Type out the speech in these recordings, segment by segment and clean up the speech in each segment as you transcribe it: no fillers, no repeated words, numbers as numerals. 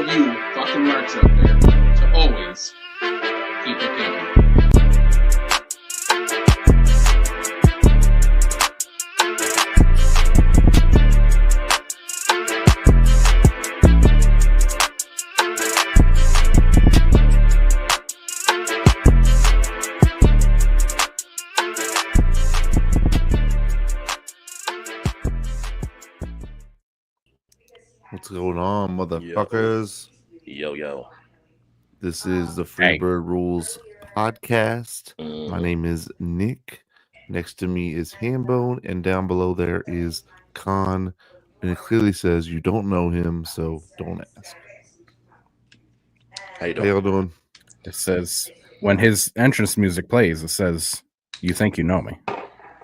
of you fucking marks out there to always keep it kinky. What's going on, motherfuckers? Yo. This is the Freebird Rules podcast. Mm-hmm. My name is Nick. Next to me is Hambone, and down below there is Khan. And it clearly says you don't know him, so don't ask. How you How y'all doing? It says when his entrance music plays, it says you think you know me,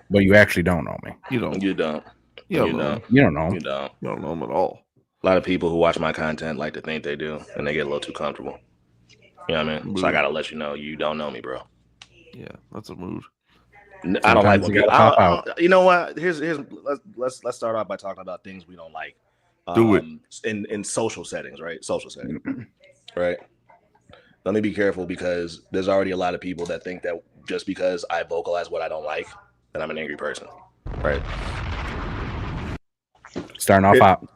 but you actually don't know me. You don't. You don't. You don't know. You don't know. You don't. You don't know him at all. A lot of people who watch my content like to think they do, and they get a little too comfortable. You know what I mean? So I gotta let you know you don't know me, bro. Yeah, that's a mood. I don't like when you people. gotta pop out. You know what? Here's let's start off by talking about things we don't like. Do it in social settings, right? Social settings, right? Let me be careful because there's already a lot of people that think that just because I vocalize what I don't like, that I'm an angry person, right? Starting off hot.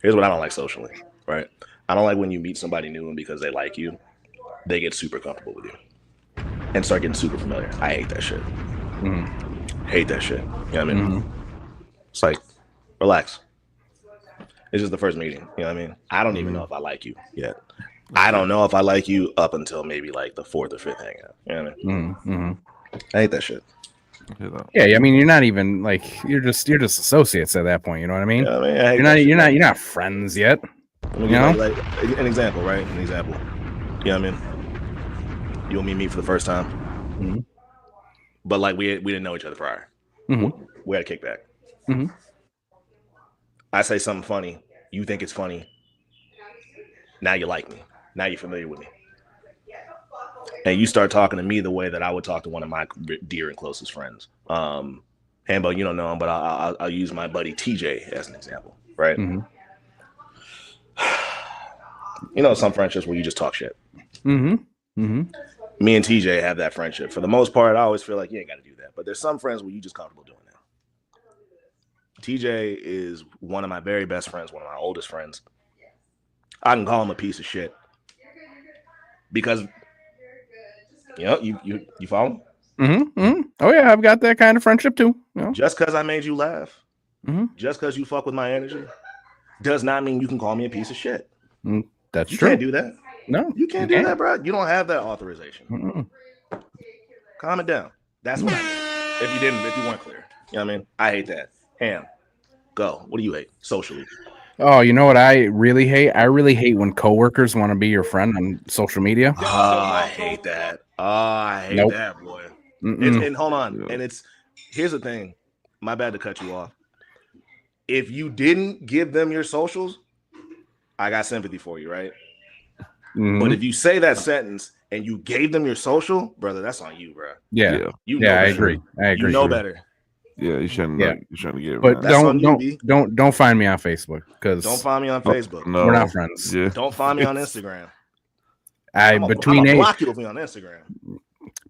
Here's what I don't like socially, right? I don't like when you meet somebody new and because they like you, they get super comfortable with you and start getting super familiar. I hate that shit. Mm-hmm. Hate that shit. You know what I mean? Mm-hmm. It's like, relax. It's just the first meeting. You know what I mean? I don't even know if I like you yet. I don't know if I like you up until maybe like the fourth or fifth hangout. You know what I mean? Mm-hmm. I hate that shit. Yeah, I mean, you're not even like you're just associates at that point. You know what I mean? Yeah, I mean, you're not friends yet. You know, like an example, right? An example. You know what I mean? You and me meet for the first time, mm-hmm. but like we didn't know each other prior. Mm-hmm. We had a kickback. Mm-hmm. I say something funny. You think it's funny. Now you like me. Now you're familiar with me. And you start talking to me the way that I would talk to one of my dear and closest friends. Hambo, you don't know him, but I'll use my buddy TJ as an example, right? Mm-hmm. You know, some friendships where you just talk shit. Mm-hmm. Mm-hmm. Me and TJ have that friendship. For the most part, I always feel like you ain't got to do that. But there's some friends where you just comfortable doing that. TJ is one of my very best friends, one of my oldest friends. I can call him a piece of shit because you follow? Mm-hmm. Mm-hmm. Oh yeah, I've got that kind of friendship too. You know? Just because I made you laugh, mm-hmm. just because you fuck with my energy, does not mean you can call me a piece of shit. That's you true. You can't do that. No, you can't do that, bro. You don't have that authorization. Mm-mm. Calm it down. That's what I mean. If you weren't clear, you know what I mean. I hate that. Ham, go. What do you hate socially? Oh, you know what I really hate? I really hate when coworkers want to be your friend on social media. Oh, I hate that. Oh, I hate that, boy. And hold on. And here's the thing. My bad to cut you off. If you didn't give them your socials, I got sympathy for you, right? Mm-hmm. But if you say that sentence and you gave them your social, brother, that's on you, bro. Yeah. You know I agree. You know better. Yeah, you shouldn't. Yeah. You shouldn't get. But don't find me on Facebook because don't find me on Facebook. No, we're not friends. Yeah. Don't find me on Instagram. I'm block you on Instagram.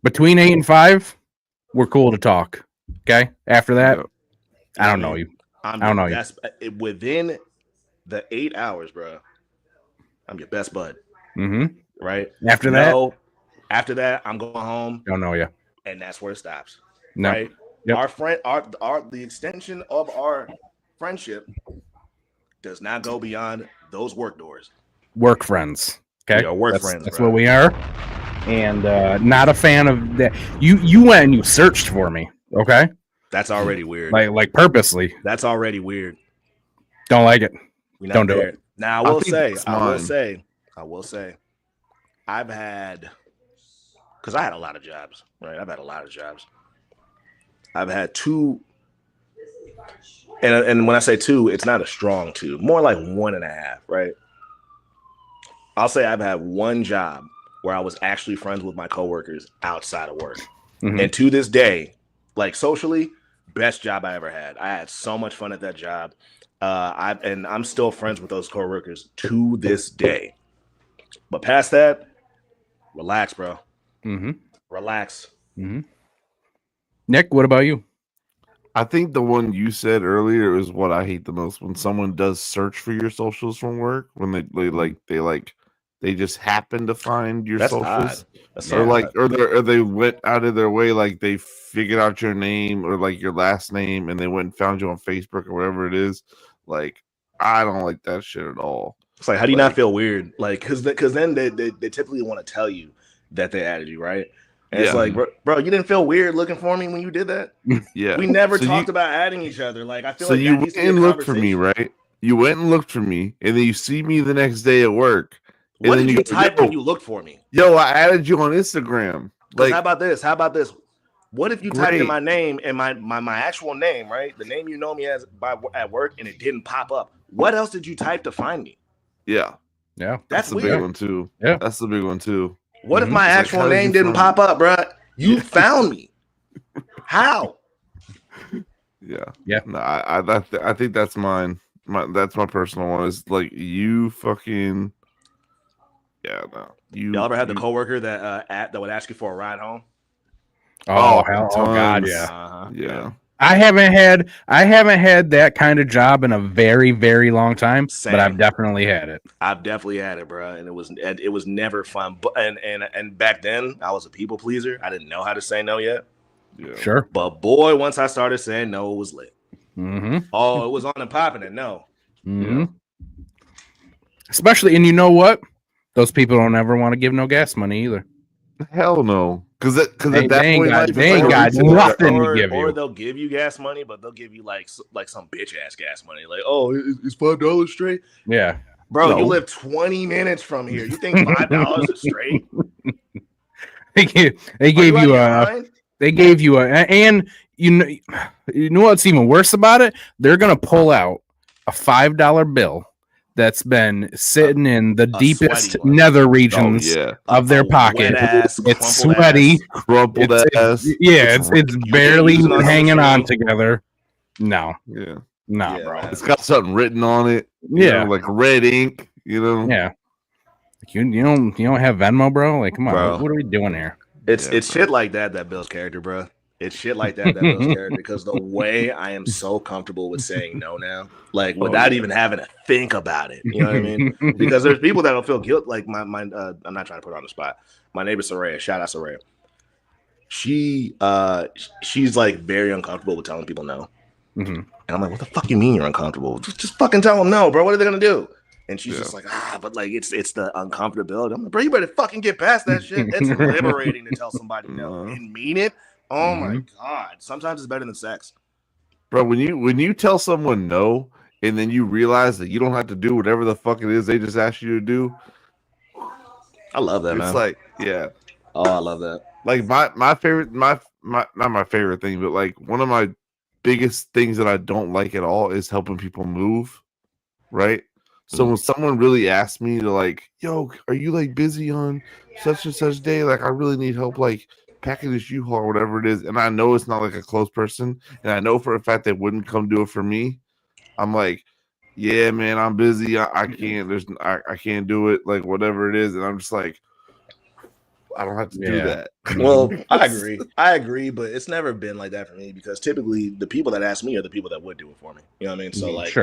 Between 8 and 5, we're cool to talk. Okay. After that, I don't know you. I don't know you. Within the 8 hours, bro. I'm your best bud. Mm-hmm. Right. After that, I'm going home. Don't know you. And that's where it stops. No. Right. Yep. Our friend, the extension of our friendship does not go beyond those work doors. Work friends. Okay. We are work friends. That's what we are. And not a fan of that. You went and you searched for me. Okay. That's already weird. Like purposely. That's already weird. Don't like it. Don't do it. Now I will say, I've had, because I had a lot of jobs, right? I've had a lot of jobs. I've had 2, and when I say 2, it's not a strong 2, more like 1.5, right? I'll say I've had 1 job where I was actually friends with my coworkers outside of work. Mm-hmm. And to this day, like socially, best job I ever had. I had so much fun at that job. I'm still friends with those coworkers to this day. But past that, relax, bro. Mm-hmm. Relax. Mm-hmm. Nick, what about you? I think the one you said earlier is what I hate the most. When someone does search for your socials from work, when they just happen to find your That's socials, odd. That's or so like, odd. or they went out of their way, like they figured out your name or like your last name, and they went and found you on Facebook or whatever it is. Like, I don't like that shit at all. It's like, how do you not feel weird? Like, because then they typically want to tell you that they added you, right? And it's like, bro, you didn't feel weird looking for me when you did that? Yeah. We never talked about adding each other. Like, I feel like you went and looked for me, right? You went and looked for me, and then you see me the next day at work. What did you type when you looked for me? Yo, I added you on Instagram. Like, how about this? What if you typed in my name and my actual name, right? The name you know me as at work, and it didn't pop up. What else did you type to find me? Yeah. That's the weird. Big one too. Yeah, that's the big one too. What if my actual name didn't pop up, bro? You found me. How? Yeah. No, I think that's mine. That's my personal one. Is like you fucking. Yeah, no. Y'all ever had the coworker that would ask you for a ride home? Oh God, yeah. Yeah. I haven't had that kind of job in a very, very long time. Same. But I've definitely had it. I've definitely had it, bro, and it was never fun. But and back then I was a people pleaser. I didn't know how to say no yet. Yeah. Sure. But boy, once I started saying no, it was lit. Mm-hmm. Oh, it was on and popping and no. Mm-hmm. Yeah. Especially, and you know what? Those people don't ever want to give no gas money either. Hell no. Because at that point, they ain't got nothing to give you. Or they'll give you gas money, but they'll give you like some bitch ass gas money. Like, oh, it's $5 straight. Yeah, bro, you live 20 minutes from here. You think $5 is straight? They gave you a, and you know what's even worse about it? They're gonna pull out a $5 bill that's been sitting in the deepest nether regions of their pocket. It's sweaty, crumpled ass. It's barely hanging on together. No, bro. It's got something written on it. You know, like red ink. You know, You don't have Venmo, bro? Like, come on, bro. What are we doing here? It's shit like that builds character, bro. It's shit like that builds character, because the way I am so comfortable with saying no now, like without even having to think about it, you know what I mean? Because there's people that'll feel guilt. Like my I'm not trying to put her on the spot. My neighbor Soraya, shout out Soraya. She's like very uncomfortable with telling people no, and I'm like, what the fuck you mean you're uncomfortable? Just fucking tell them no, bro. What are they gonna do? And she's just like, but like it's the uncomfortability. I'm like, bro, you better fucking get past that shit. It's liberating to tell somebody no and mean it. Oh my God. Sometimes it's better than sex. Bro, when you tell someone no and then you realize that you don't have to do whatever the fuck it is they just asked you to do. I love that, man. It's like, oh, I love that. Like my favorite, not my favorite thing, but like one of my biggest things that I don't like at all is helping people move. Right? So when someone really asks me to like, yo, are you like busy on such and such day? Like, I really need help, like packing this U-Haul or whatever it is, and I know it's not like a close person, and I know for a fact they wouldn't come do it for me. I'm like, yeah, man, I'm busy. I can't. I can't do it. Like whatever it is, and I'm just like, I don't have to do that. Well, I agree, but it's never been like that for me, because typically the people that ask me are the people that would do it for me. You know what I mean? So like,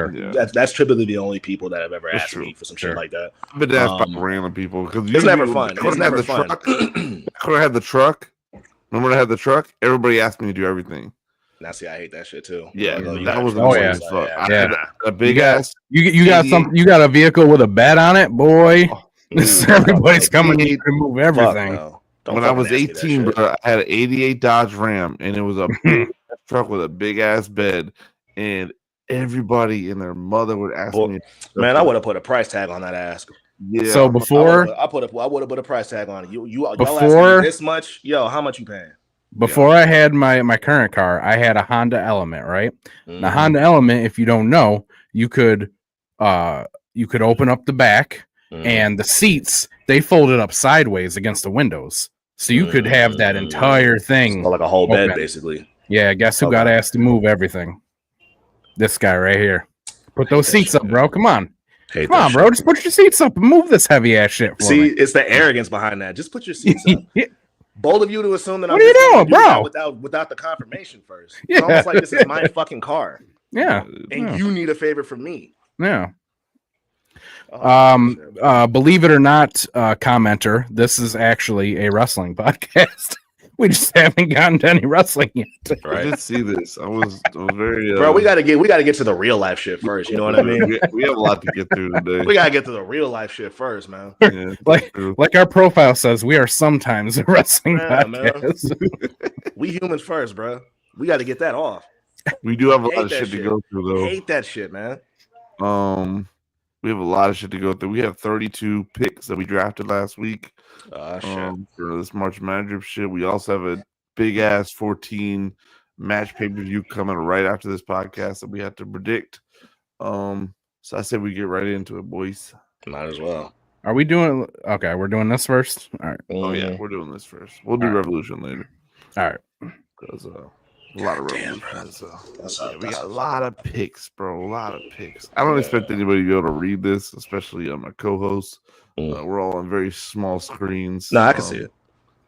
that's typically the only people that have ever asked me for some shit like that. I've been asked by random people, because it's never fun. It's never fun. Could I have the truck? Remember I had the truck? Everybody asked me to do everything. Now, see, I hate that shit too. Yeah, that was a big ass. You got something. You got a vehicle with a bed on it, boy. Everybody's coming to move everything. When I was 18, bro, I had an '88 Dodge Ram, and it was a big truck with a big ass bed, and everybody and their mother would ask me. Man, I would have put a price tag on that ass. Yeah. So before I would have put a price tag on it. Y'all asked me this much. Yo, how much you paying? Before I had my current car, I had a Honda Element, right? The Honda Element, if you don't know, you could open up the back, and the seats, they folded up sideways against the windows. So you could have that entire thing. So like a whole bed, basically. Yeah, guess who got asked to move everything? This guy right here. Put those seats up, bro. Come on. Hate Come that on, bro. shit. Just put your seats up and move this heavy ass shit for See, me. it's the arrogance behind that. Just put your seats up. Yeah. Bold of you to assume that What I'm are you just going to doing, do that bro? without the confirmation first. Yeah. It's almost like this is my fucking car, Yeah. and you need a favor from me. Yeah. Oh, shit. Believe it or not, commenter, this is actually a wrestling podcast. We just haven't gotten to any wrestling yet. I Right, did see this. I was very. bro. We gotta get to the real life shit first. You know what I mean? We have a lot to get through today. We gotta get to the real life shit first, man. Yeah, like true. our profile says, we are sometimes a wrestling Yeah, man. podcast. We humans first, bro. We got to get that off. We do have a Hate lot of that shit shit. to go through, though. Hate that shit, man. We have a lot of shit to go through. We have 32 picks that we drafted last week. Shit. For this March MadDrip shit. We also have a big ass 14 match pay-per-view coming right after this podcast that we have to predict. So I said we get right into it, boys. Might as well. Are we doing okay? We're doing this first. All right. Oh yeah, we're doing this first. We'll do Revolution later. All right. Because a lot of Revolution. So we got a lot of picks, bro. A lot of picks. I don't expect anybody to be able to read this, especially my co-hosts. We're all on very small screens. No, I can see it.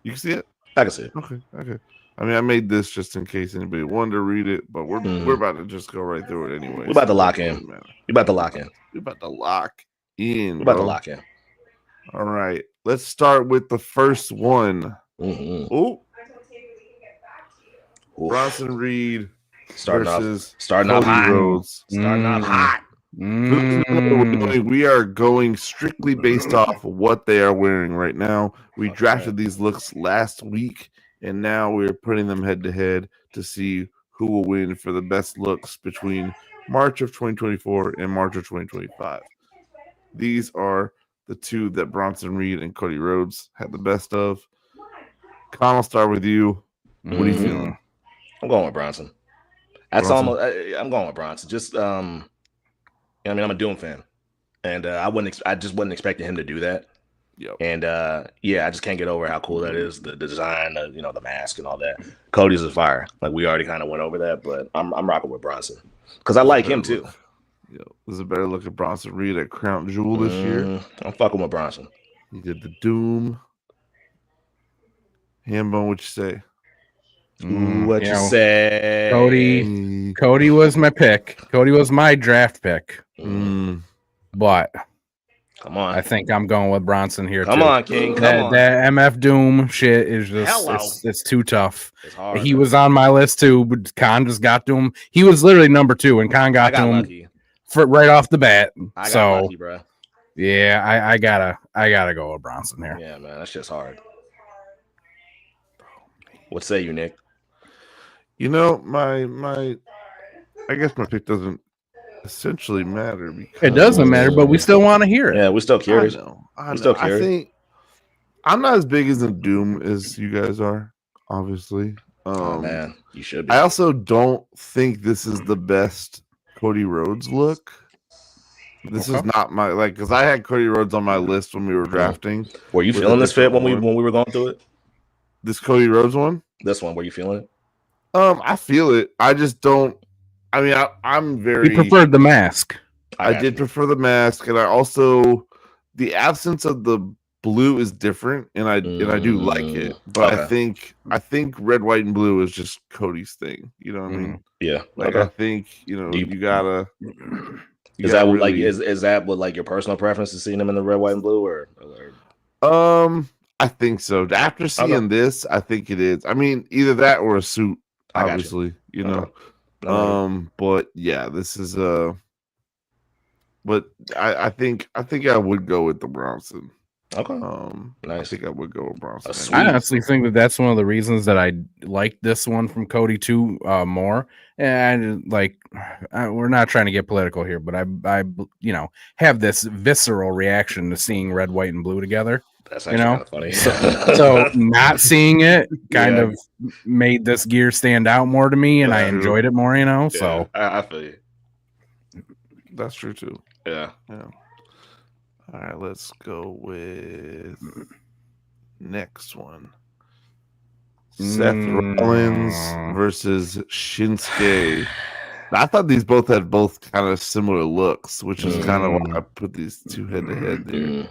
You can see it? I can see it. Okay. I mean, I made this just in case anybody wanted to read it, but we're about to just go right through it anyway. We're about to lock in. You're about to lock in. We're about to lock in. We're about to lock in. All right. Let's start with the first one. Oh, Bronson Reed starting versus off hot. Rhodes. Starting off hot. We are going strictly based off what they are wearing right now. We drafted these looks last week, and now we're putting them head to head to see who will win for the best looks between March of 2024 and March of 2025. These are the two that Bronson Reed and Cody Rhodes had the best of. Con, I'll start with you. What are you feeling? I'm going with Bronson. That's almost. I'm going with Bronson. Just I mean, I'm a Doom fan, and I just wasn't expecting him to do that. Yep. And I just can't get over how cool that is. The design, the mask and all that. Cody's is fire. Like we already kind of went over that, but I'm rocking with Bronson because I like him too. Yo, this is a better look at Bronson Reed at Crown Jewel this year. I'm fucking with Bronson. He did the Doom. Hambone, what you say? What you say? Cody was my pick. Cody was my draft pick. But come on, I think I'm going with Bronson here. Come on, King. Come on. That MF Doom shit is just it's too tough. It's hard. He was on my list too, but Khan just got to him. He was literally number 2, and Khan got to him for right off the bat. I got lucky, bro. Yeah, I gotta go with Bronson here. Yeah, man, that's just hard. What say you, Nick? My I guess my pick doesn't essentially matter because it doesn't matter, but we still want to hear it. Yeah, we're still curious. I know. I think I'm not as big as a Doom as you guys are, obviously. Oh man, you should be. I also don't think this is the best Cody Rhodes look. This is not my because I had Cody Rhodes on my list when we were drafting. Were you feeling this fit when we were going through it? This Cody Rhodes one? This one, were you feeling it? I feel it. I just don't. I mean, I'm very. He preferred the mask. I did prefer the mask, and I also the absence of the blue is different, and I do like it. But I think red, white, and blue is just Cody's thing. You know what I mean? Yeah. I think you gotta. Is that what is that what like your personal preference to seeing them in the red, white, and blue, or? I think so. After seeing this, I think it is. I mean, either that or a suit, obviously. But yeah, this is But I think I would go with the Bronson. Okay. Nice. I think I would go with Bronson. I honestly think that's one of the reasons that I like this one from Cody too more. And we're not trying to get political here, but I have this visceral reaction to seeing red, white, and blue together. That's actually kind of funny. So not seeing it kind of made this gear stand out more to me, and I enjoyed it more. Yeah, so I feel you. That's true too. Yeah. All right, let's go with next one. Seth Rollins versus Shinsuke I thought these both had kind of similar looks, which is kind of why I Mm. put these two head to head there.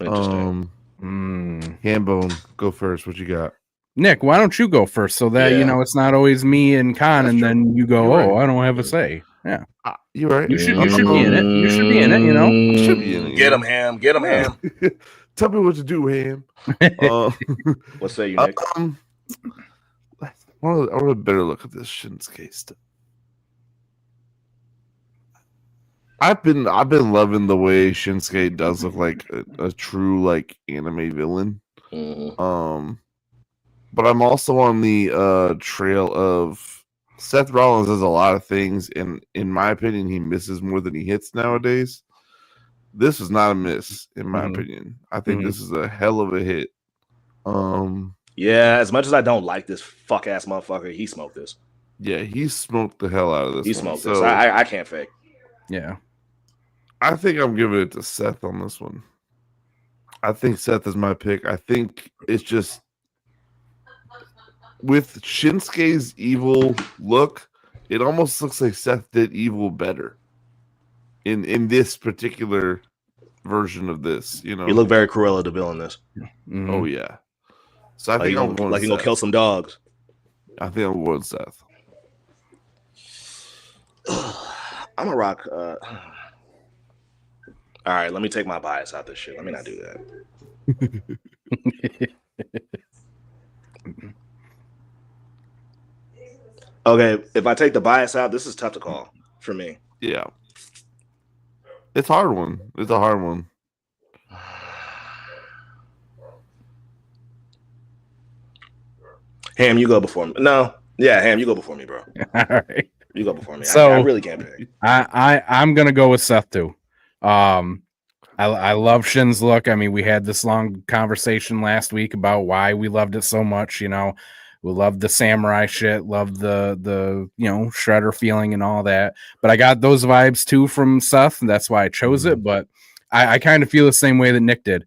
Interesting. Hambone, go first. What you got? Nick, why don't you go first so that Yeah. it's not always me and Con, That's and true. then you go, You're right. I don't have a say. Yeah, You're right. you should be in it. You should be in it. You know, I should be in it. Get him, Ham. Get him, Ham. Tell me what to do, Ham. What say you, Nick? I want a better look at this Shinsuke stuff. I've been loving the way Shinsuke does look like a true like anime villain. But I'm also on the trail of Seth Rollins does a lot of things, and in my opinion, he misses more than he hits nowadays. This was not a miss, in my opinion. I think this is a hell of a hit. Yeah, as much as I don't like this fuck ass motherfucker, he smoked this. Yeah, he smoked the hell out of this. He smoked this. I can't fake. Yeah. I think I'm giving it to Seth on this one. I think Seth is my pick. I think it's just with Shinsuke's evil look, it almost looks like Seth did evil better in this particular version of this. You know, You look very Cruella de Vil in this. Oh yeah. So I Like think I'm going he gonna kill some dogs. I think I'm going Seth. I'm a rock. All right, let me take my bias out this shit. Let me not do that. Okay, if I take the bias out, this is tough to call for me. Yeah. It's a hard one. It's a hard one. Ham, you go before me. No, yeah, Ham, you go before me, bro. All right. You go before me. So I really can't pick. I'm gonna go with Seth too. I love Shin's look. I mean, we had this long conversation last week about why we loved it so much. You know, we loved the samurai shit, loved the shredder feeling and all that. But I got those vibes too from Seth, and that's why I chose it. But I kind of feel the same way that Nick did.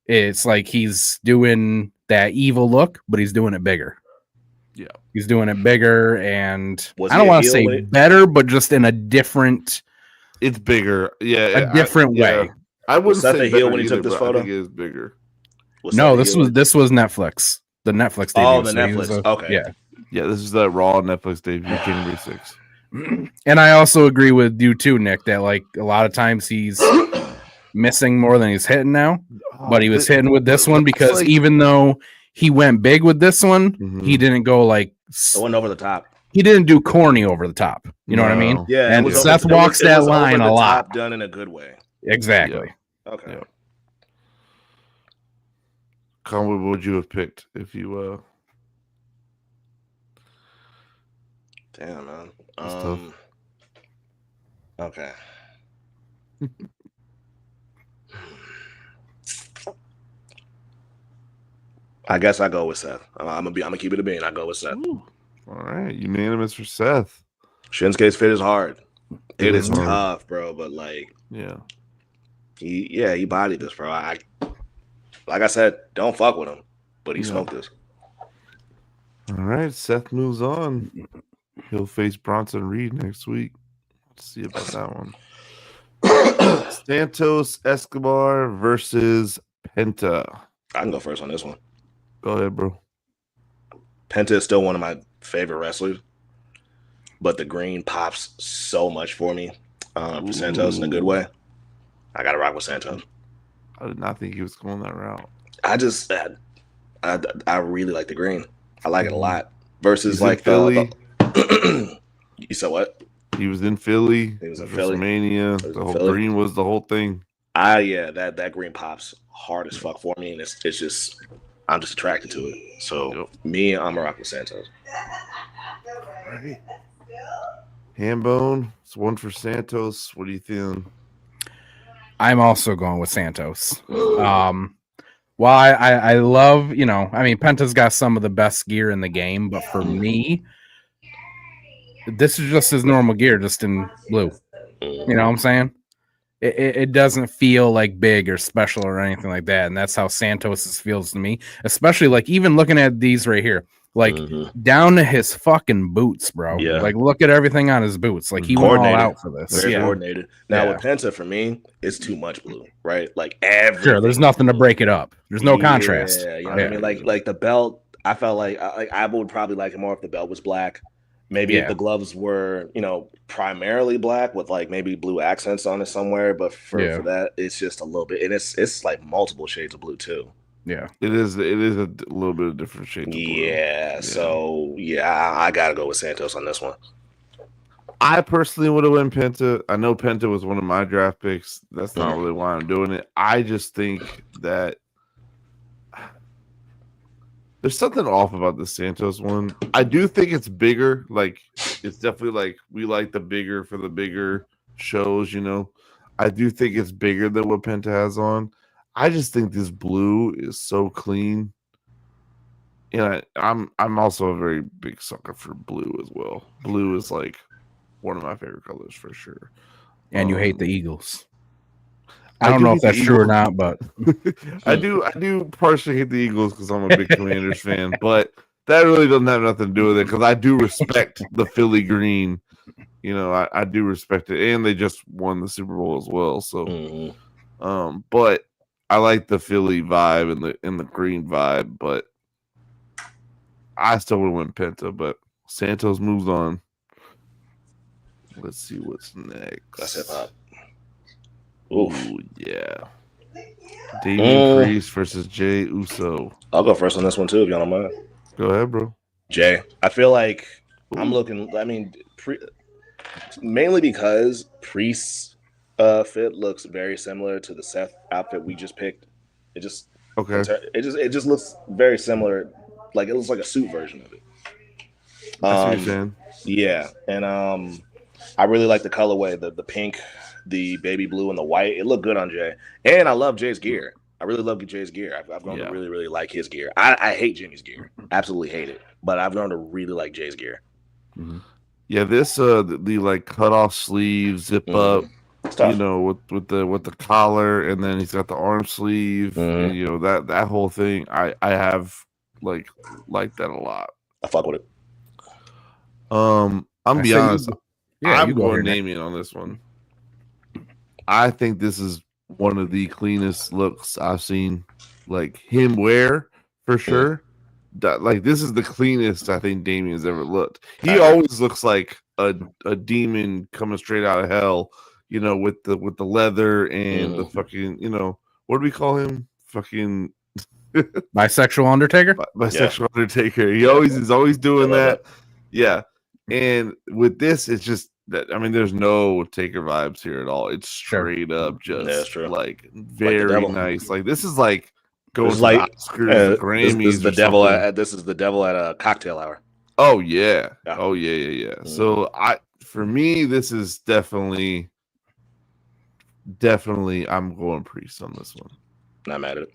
It's like he's doing that evil look, but he's doing it bigger. Yeah, he's doing it bigger, and Was I he don't a want to heel say with it? better, but just in a different. it's bigger. Yeah, A different way. I wouldn't Seth say a heel better when he either, took this but photo? I think it is bigger. No, this was Netflix. The Netflix debut. Oh, the So he was Netflix. Okay. Yeah. Yeah, this is that Raw Netflix debut, January 6th. And I also agree with you too, Nick, that like a lot of times he's missing more than he's hitting now. But he was hitting with this one because even though he went big with this one, he didn't go like It went over the top. he didn't do corny over the top. You know what I mean? Yeah, And it was Seth over, walks it that was line over a the lot. top, done in a good way. Exactly. Okay. Yeah. Conway, what would you have picked if you Damn, man. That's tough. Okay. I guess I go with Seth. I'm gonna keep it a bean. I go with Seth. All right, unanimous for Seth. Shinsuke's fit is hard. It is hard. tough, bro. But like, Yeah. he bodied this, bro. Like I said, don't fuck with him. But he Yeah. smoked this. All right, Seth moves on. He'll face Bronson Reed next week. Let's see about that one. Santos Escobar versus Penta. I can go first on this one. Go ahead, bro. Penta is still one of my favorite wrestlers, but the green pops so much for me. For Santos in a good way. I gotta rock with Santos. I did not think he was going that route. I really like the green. I like it a lot. Versus He's in like Philly. You said what? He was in Philly. He was in Philly. WrestleMania. He was The in whole Philly. green was the whole thing. Yeah, that green pops hard as fuck for me, and it's just I'm just attracted to it. So Yep. I'm a rock with Santos. Right. Hambone. It's one for Santos. What do you think? I'm also going with Santos. While I love, I mean, Penta's got some of the best gear in the game, but for me, this is just his normal gear, just in blue. You know what I'm saying? It doesn't feel like big or special or anything like that, and that's how Santos's feels to me. Especially like even looking at these right here, like down to his fucking boots, bro. Yeah. Like look at everything on his boots. Like he went all out for this. Very coordinated. Now with Penta, for me, it's too much blue, right? Like everything. Sure, there's nothing to break it up. There's no contrast. Yeah, you know what I mean? Like the belt, I felt like I would probably like it more if the belt was black. Maybe if the gloves were, you know, primarily black with like maybe blue accents on it somewhere. But for that, it's just a little bit, and it's like multiple shades of blue too. Yeah, it is a little bit of different shades. Yeah, so I gotta go with Santos on this one. I personally would have went Penta. I know Penta was one of my draft picks. That's not really why I'm doing it. I just think that there's something off about the Santos one. I do think it's bigger. Like it's definitely like we like the bigger for the bigger shows. You know, I do think it's bigger than what Penta has on. I just think this blue is so clean. And I'm also a very big sucker for blue as well. Blue is like one of my favorite colors for sure. And you hate the Eagles. I don't know if that's true or not, but I do partially hate the Eagles because I'm a big Commanders fan, but that really doesn't have nothing to do with it because I do respect the Philly green. You know, I do respect it, and they just won the Super Bowl as well. So, but I like the Philly vibe and the green vibe, but I still would have went Penta, but Santos moves on. Let's see what's next. That's hip hop. Ooh, yeah. Damian Priest versus Jey Uso. I'll go first on this one too, if y'all don't mind. Go ahead, bro. Jay, I feel like I'm looking. I mean, mainly because Priest's fit looks very similar to the Seth outfit we just picked. It just It just looks very similar. Like it looks like a suit version of it. I see what you're saying. Yeah, and I really like the colorway, the pink, the baby blue, and the white. It looked good on Jay, and I love Jay's gear. I really love Jay's gear. I've grown to really, really like his gear. I hate Jimmy's gear, absolutely hate it, but I've grown to really like Jay's gear. Mm-hmm. Yeah, this the like cut off sleeve, zip up, you know, with the collar, and then he's got the arm sleeve, and you know that whole thing. I have like that a lot. I fuck with it. I'm be honest. I'm going Damian on this one. I think this is one of the cleanest looks I've seen, like him wear for sure. Like this is the cleanest I think Damian's ever looked. He always looks like a demon coming straight out of hell, you know, with the leather and the fucking, you know, what do we call him? Fucking bisexual Undertaker. Bisexual Undertaker. He's always doing that. Yeah. And with this, it's just that I mean, there's no Taker vibes here at all. It's straight up just like very nice. Like this is like going to the Oscars, Grammys. This is the devil. This is the devil at a cocktail hour. Oh yeah. Oh yeah. So for me, this is definitely I'm going Priest on this one. Not mad at it.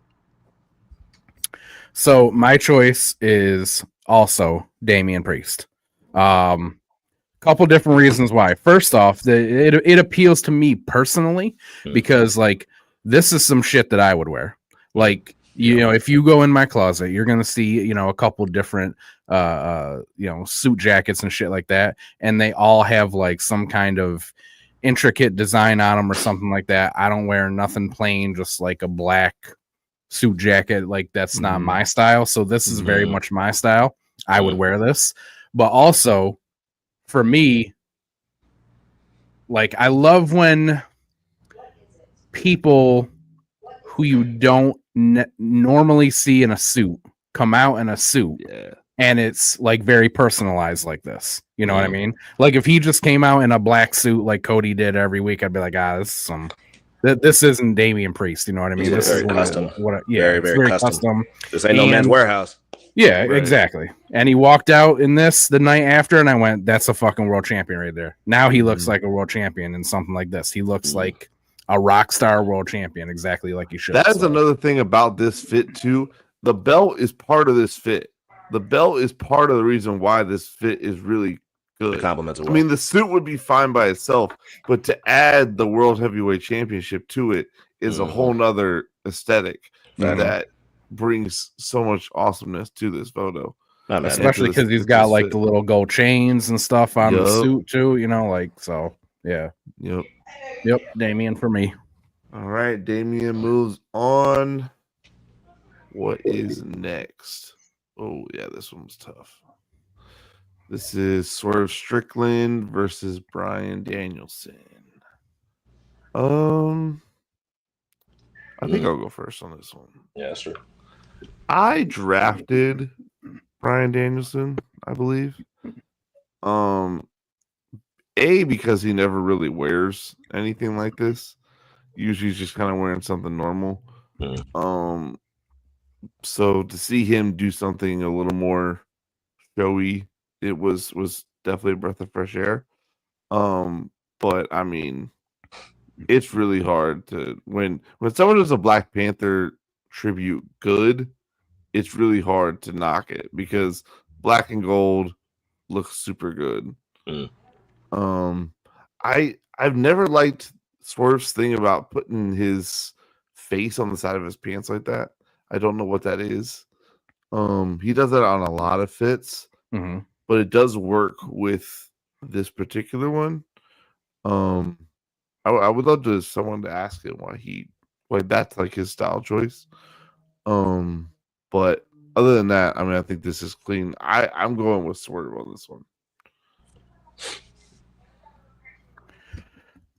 So my choice is also Damian Priest. Couple different reasons why. First off, it appeals to me personally because like this is some shit that I would wear. Like you know, if you go in my closet, you're gonna see a couple different suit jackets and shit like that, and they all have like some kind of intricate design on them or something like that. I don't wear nothing plain, just like a black suit jacket. Like that's not my style. So this is very much my style. I would wear this, but also for me, like I love when people who you don't normally see in a suit come out in a suit, and it's like very personalized like this. You know what I mean? Like if he just came out in a black suit like Cody did every week, I'd be like, this isn't Damian Priest. You know what I mean? This is custom. Very custom. This ain't no Men's Warehouse. Yeah, right. Exactly. And he walked out in this the night after, and I went, that's a fucking world champion right there. Now he looks like a world champion in something like this. He looks like a rock star world champion, exactly like he should. That's another thing about this fit, too. The belt is part of this fit. The belt is part of the reason why this fit is really good. Compliments. I mean, the suit would be fine by itself, but to add the World Heavyweight Championship to it is a whole nother aesthetic that brings so much awesomeness to this photo. Not mad. Especially because he's got like the little gold chains and stuff on the suit too, you know, like so. Yeah. Yep. Damian for me. All right, Damian moves on. What is next? Oh yeah, this one's tough. This is Swerve Strickland versus Bryan Danielson. I think I'll go first on this one. Yeah, sure. I drafted Bryan Danielson, I believe. Because he never really wears anything like this. Usually he's just kind of wearing something normal. So to see him do something a little more showy, it was definitely a breath of fresh air. But I mean, it's really hard to when someone does a Black Panther tribute good, it's really hard to knock it because black and gold looks super good. I've never liked Swerve's thing about putting his face on the side of his pants like that. I don't know what that is. He does that on a lot of fits, but it does work with this particular one. I would love to someone to ask him why that's like his style choice. But other than that, I mean, I think this is clean. I'm going with Swerve on this one.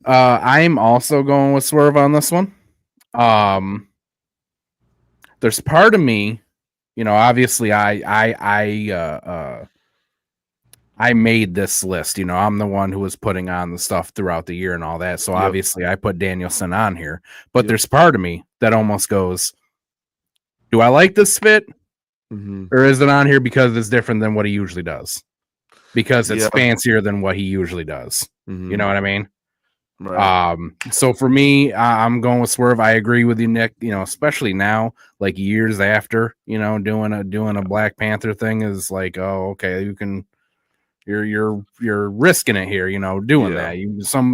I'm also going with Swerve on this one. There's part of me, you know, obviously I made this list, you know, I'm the one who was putting on the stuff throughout the year and all that. So obviously I put Danielson on here, but there's part of me that almost goes, do I like this fit? Or is it on here because it's different than what he usually does? Because it's fancier than what he usually does. You know what I mean? Right. So for me, I'm going with Swerve. I agree with you, Nick. You know, especially now, like years after, you know, doing a Black Panther thing is like, oh, okay, you're risking it here, you know, doing that.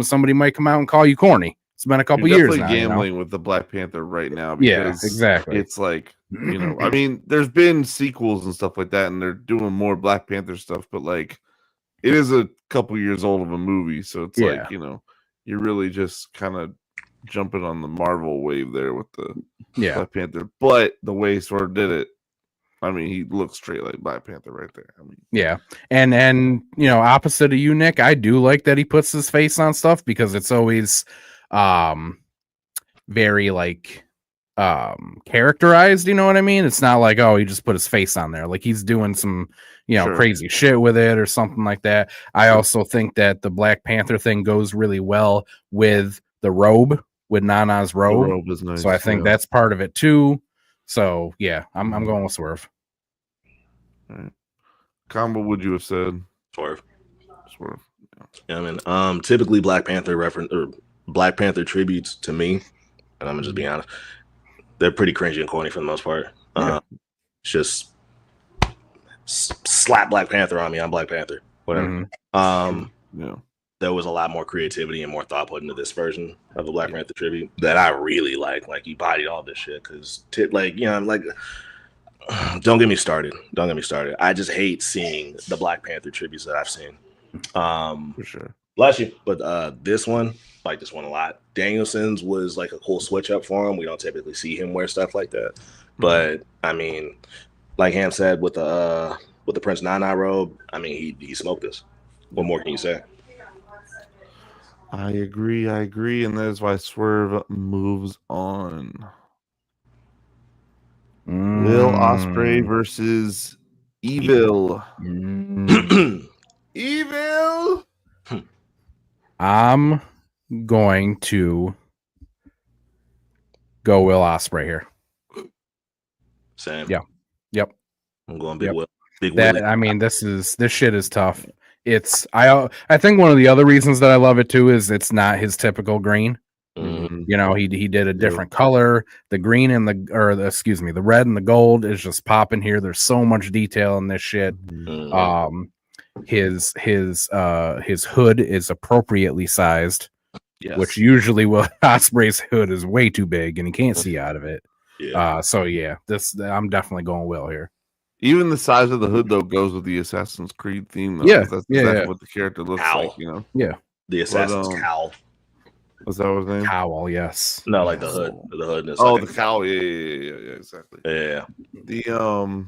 Somebody might come out and call you corny. It's been a couple years now. Gambling with the Black Panther right now. Because exactly. It's like, you know, I mean, there's been sequels and stuff like that, and they're doing more Black Panther stuff, but like, it is a couple years old of a movie, so it's like, you know, you're really just kind of jumping on the Marvel wave there with the Black Panther. But the way Swerve did it, I mean, he looks straight like Black Panther right there. I mean, and you know, opposite of you, Nick, I do like that he puts his face on stuff because it's always very like characterized, you know what I mean? It's not like, oh, he just put his face on there. Like he's doing some, you know, crazy shit with it or something like that. I also think that the Black Panther thing goes really well with the robe, with Nana's robe. The robe is nice, so I think that's part of it too. So yeah, I'm going with Swerve. All right. Combo, would you have said? Swerve. Yeah, I mean, typically Black Panther reference or Black Panther tributes to me, and I'm gonna just be honest, they're pretty cringy and corny for the most part. Just slap Black Panther on me. I'm Black Panther. Whatever. There was a lot more creativity and more thought put into this version of the Black Panther tribute that I really like. Like, he bodied all this shit because, like, you know, I'm like, don't get me started. I just hate seeing the Black Panther tributes that I've seen. For sure. Bless you. But this one, like this one a lot. Danielson's was like a cool switch up for him. We don't typically see him wear stuff like that. But I mean, like Ham said, with the Prince Nana robe, I mean, he smoked this. What more can you say? I agree, and that is why Swerve moves on. Will Ospreay versus Evil. Evil. I'm going to go Will Ospreay here. Same. Yeah. Yep. I'm going Big Will. Big Will. I mean, this shit is tough. It's I think one of the other reasons that I love it too is it's not his typical green. You know, he did a different color. The green and the red and the gold is just popping here. There's so much detail in this shit. His hood is appropriately sized, which usually Will Ospreay's hood is way too big and he can't see out of it. So yeah, I'm definitely going Will here. Even the size of the hood though goes with the Assassin's Creed theme though. Yeah, 'Cause that's yeah, exactly yeah. what the character looks Owl. like, you know. Yeah. The assassin's cowl. Was that his name? Cowl, yes. No, like the hood. The hood. Is Oh, like the cowl. Yeah, exactly. Yeah. The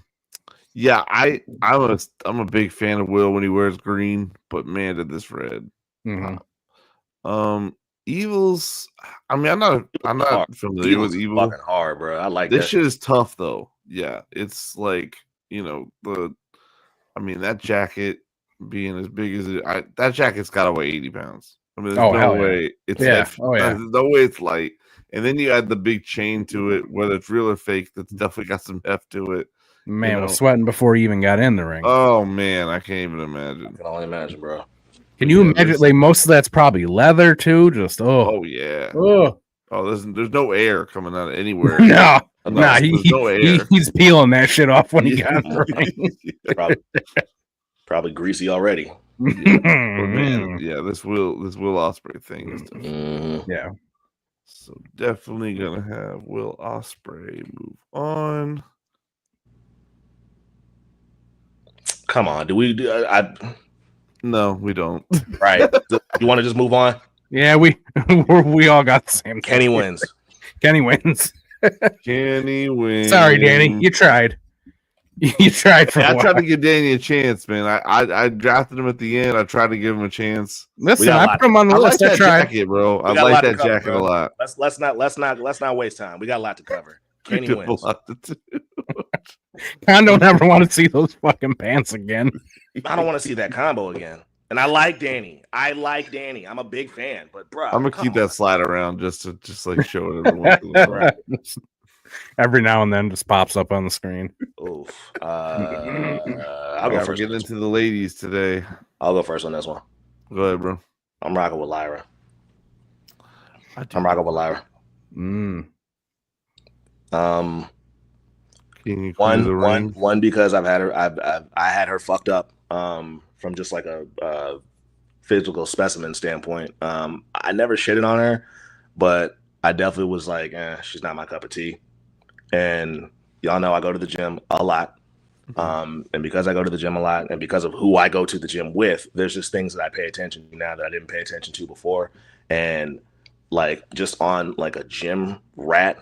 yeah, I'm a big fan of Will when he wears green, but man, did this red. Mm-hmm. Evils. I mean, I'm not familiar with Evil. Fucking hard, bro. I like this that. shit is tough though. Yeah, it's like I mean, that jacket being as big as that jacket's got to weigh 80 pounds. I mean, there's no way it's heavy. There's no way it's light. And then you add the big chain to it, whether it's real or fake. That's definitely got some heft to it. Man was sweating before he even got in the ring. Oh man, I can't even imagine. I can only imagine, bro. Can you imagine? Like most of that's probably leather too. Just oh yeah. There's no air coming out of anywhere. No, he's peeling that shit off when he got in the ring. Probably greasy already. Yeah, this Will Ospreay thing is tough. Yeah. So definitely gonna have Will Ospreay move on. Come on, do we? No, we don't. Right? You want to just move on? Yeah, we all got the same. Kenny wins. Kenny wins. Kenny wins. Sorry, Danny, you tried. You tried I tried to give Danny a chance, man. I drafted him at the end. I tried to give him a chance. Listen, I put him on the list. I tried, jacket, bro. I like that jacket a lot. Let's not waste time. We got a lot to cover. Kenny wins. I don't ever want to see those fucking pants again. I don't want to see that combo again. And I like Danny. I'm a big fan, but bro, I'm gonna keep that slide around just like show it everyone. Every now and then, just pops up on the screen. Oof. I'll go first. Get into the ladies today. I'll go first on this one. Go ahead, bro. I'm rocking with Lyra. One because I've had her. I had her fucked up. From just like a physical specimen standpoint. I never shitted on her, but I definitely was like, she's not my cup of tea. And y'all know I go to the gym a lot. And because I go to the gym a lot and because of who I go to the gym with, there's just things that I pay attention to now that I didn't pay attention to before. And like just on like a gym rat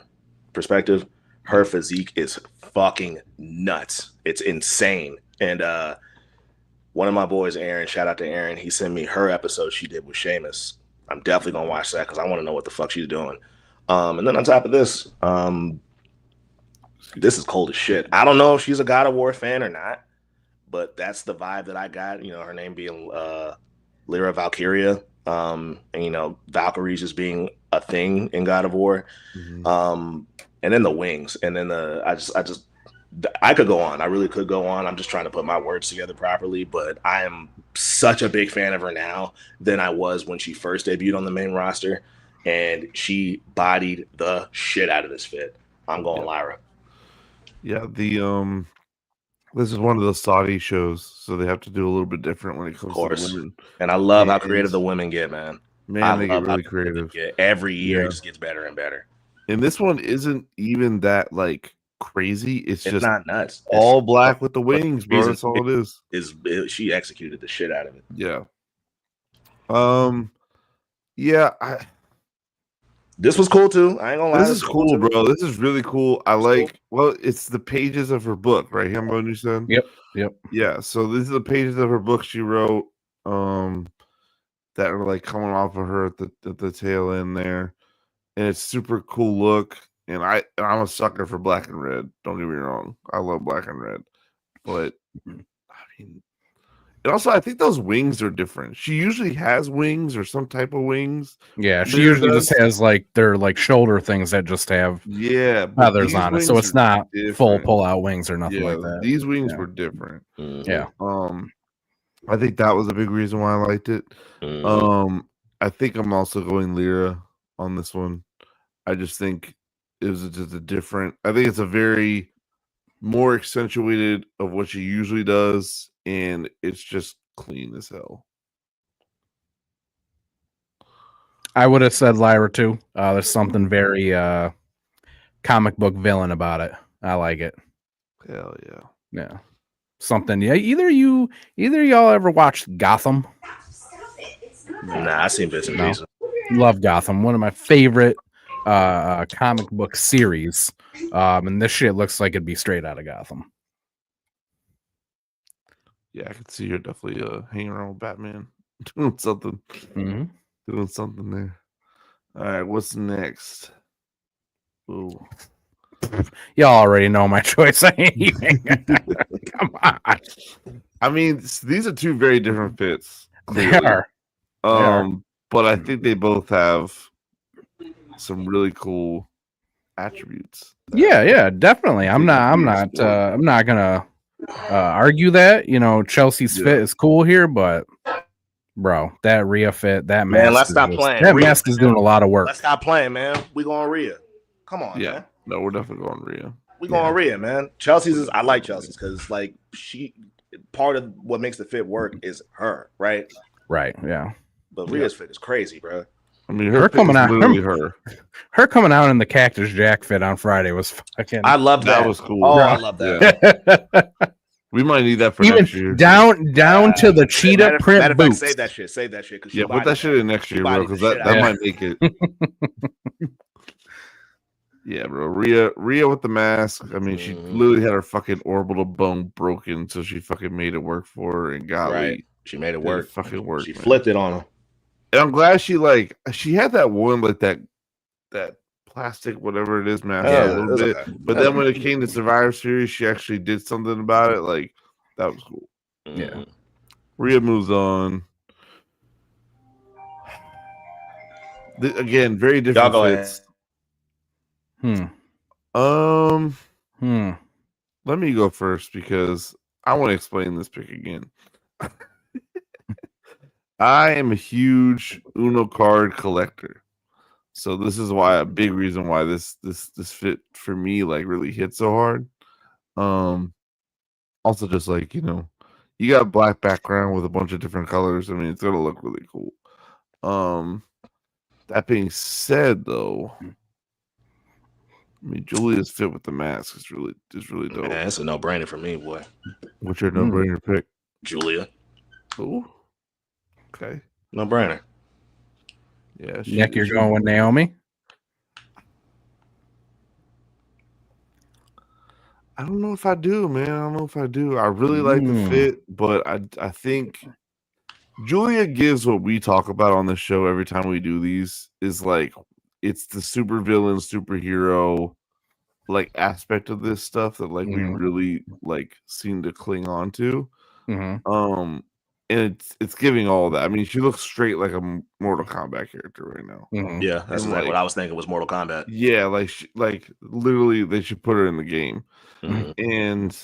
perspective, her physique is fucking nuts. It's insane. And one of my boys, Aaron, shout out to Aaron, he sent me her episode she did with Sheamus. I'm definitely gonna watch that because I want to know what the fuck she's doing. And then on top of this, this is cold as shit. I don't know if she's a God of War fan or not, but that's the vibe that I got. You know, her name being Lyra Valkyria, and you know, Valkyries just being a thing in God of War. And then the wings, and then I could go on. I really could go on. I'm just trying to put my words together properly, but I am such a big fan of her now than I was when she first debuted on the main roster, and she bodied the shit out of this fit. I'm going Lyra. Yeah, this is one of those Saudi shows, so they have to do a little bit different when it comes to the women. And I love how creative the women get, man. They get really creative. Every year it just gets better and better. And this one isn't even that like crazy. It's just not nuts. All black with the wings, bro. That's all it is. She executed the shit out of it. Yeah. This was cool too. I ain't gonna lie. This is cool, bro. This is really cool. I like. Well, it's the pages of her book, right? Himbo, you said. Yep. Yeah. So these are the pages of her book she wrote. That are like coming off of her at the tail end there, and it's super cool look. And I'm a sucker for black and red. Don't get me wrong. I love black and red, but I mean, and also I think those wings are different. She usually has wings or some type of wings. Yeah, she usually just has like their like shoulder things that just have feathers on it, so it's not full pull out wings or nothing like that. These wings were different. Yeah. I think that was a big reason why I liked it. I think I'm also going Lyra on this one. I just think it was just a different. I think it's a very more accentuated of what she usually does, and it's just clean as hell. I would have said Lyra too. There's something very comic book villain about it. I like it. Hell yeah. Yeah. Something. Yeah. Either y'all ever watched Gotham? Nah, I seen bits and No. pieces. Love Gotham. One of my favorite comic book series. And this shit looks like it'd be straight out of Gotham. Yeah, I could see you're definitely hanging around with Batman, doing something, doing something there. All right, what's next? Ooh. Y'all already know my choice. I ain't even. Come on. I mean, these are two very different fits. They Clearly. are. But I think they both have some really cool attributes. Yeah, definitely. I'm not gonna argue that. Chelsea's fit is cool here, but bro, that Rhea fit, that mask. Man, let's stop playing. That mask is doing a lot of work. Let's stop playing, man. We going Rhea. Come on, man. No, we're definitely going Rhea. We going Rhea, man. I like Chelsea's because like part of what makes the fit work is her, right? Right. Yeah. But Rhea's fit is crazy, bro. I mean, her coming out, her coming out in the Cactus Jack fit on Friday was fucking. I love that. That was cool. Oh, I love that. Yeah. We might need that for next year. Down to the cheetah print boots. Save that shit. Yeah, put that shit in next year, bro, because that might make it. Yeah, bro. Rhea with the mask. I mean, she literally had her fucking orbital bone broken, so she fucking made it work for her and got right. She made it work. Fucking work. She flipped it on him. And I'm glad she had that one like that plastic whatever it is mask a little bit. But then when it came to Survivor Series, she actually did something about it. Like that was cool. Yeah. Rhea moves on. Again, very different fits. Let me go first because I want to explain this pick again. I am a huge Uno card collector. So this is why a big reason why this fit for me like really hit so hard. Also just like, you got black background with a bunch of different colors. I mean, it's gonna look really cool. That being said though, I mean Julia's fit with the mask is really dope. Man, it's a no-brainer for me, boy. What's your no-brainer pick? Julia. Ooh. Okay. No-brainer. Yeah, Nick, you're going with Naomi? I don't know if I do, man. I really like the fit, but I think Julia gives what we talk about on the show every time we do these is like it's the supervillain, superhero like aspect of this stuff that like we really like seem to cling on to. And it's giving all that. I mean, she looks straight like a Mortal Kombat character right now. Yeah, that's exactly what I was thinking was Mortal Kombat. Yeah, like literally, they should put her in the game. And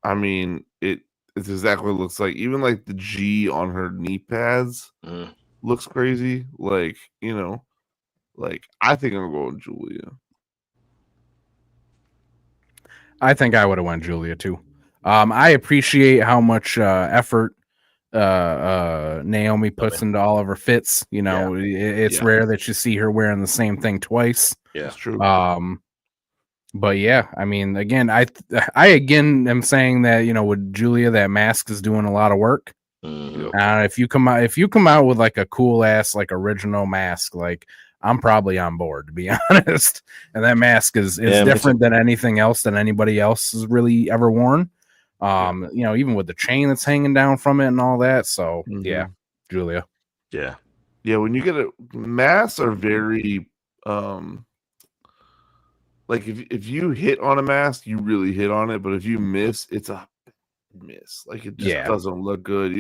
I mean, it's exactly what it looks like. Even like the G on her knee pads looks crazy. Like I think I'm going Julia. I think I would have went Julia too. I appreciate how much effort Naomi puts into all of her fits. It's rare that you see her wearing the same thing twice. Yeah, that's true. But yeah, I mean, again, I again am saying that with Julia, that mask is doing a lot of work. If you come out with like a cool ass like original mask, like I'm probably on board, to be honest. And that mask is different than anything else that anybody else has really ever worn. Even with the chain that's hanging down from it and all that. So yeah, Julia. Yeah. When you get masks are very like if you hit on a mask, you really hit on it, but if you miss, it's a miss. Like it just doesn't look good,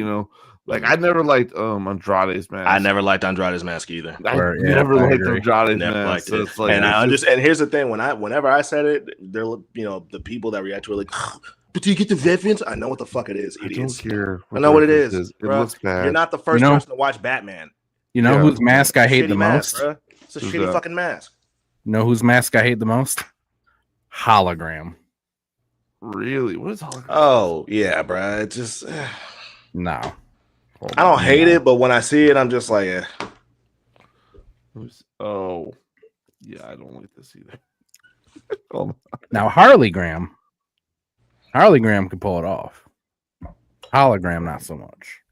Like I never liked Andrade's mask. I never liked Andrade's mask either. I never liked Andrade's mask. So it's like, and here's the thing: whenever I said it, they're the people that react to it like, but do you get the veterans? I know what the fuck it is. Idiots. I don't care. I know what it is. It looks bad. You're not the first person to watch Batman. You know whose mask I hate the most? Bro. It's a shitty fucking mask. You know whose mask I hate the most? Hologram. Really? What is hologram? Oh yeah, bro. It just no. I don't hate it, but when I see it, I'm just like, oh yeah, I don't like this either. Now Harley Graham Hologram can pull it off. Hologram, not so much.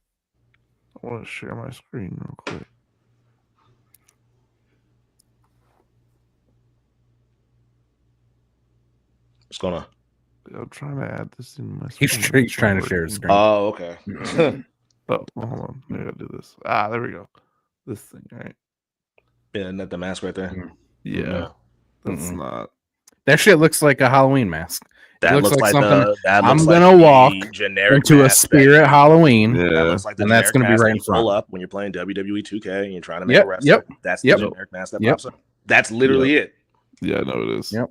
I want to share my screen real quick. What's going on? I'm trying to add this in my screen. He's trying to share his screen. Oh, okay. Oh, hold on. I gotta do this. There we go. This thing, right? Yeah, isn't that the mask right there? Yeah. No. That's not. That shit looks like a Halloween mask. That looks like something I'm gonna walk generic into a spirit Halloween. Yeah. That looks like the And that's gonna be right in front. Pull up when you're playing WWE 2K and you're trying to make a wrestler. Yep. That's the Yep. generic mask that pops up. That's literally it. Yeah, I know it is. Yep.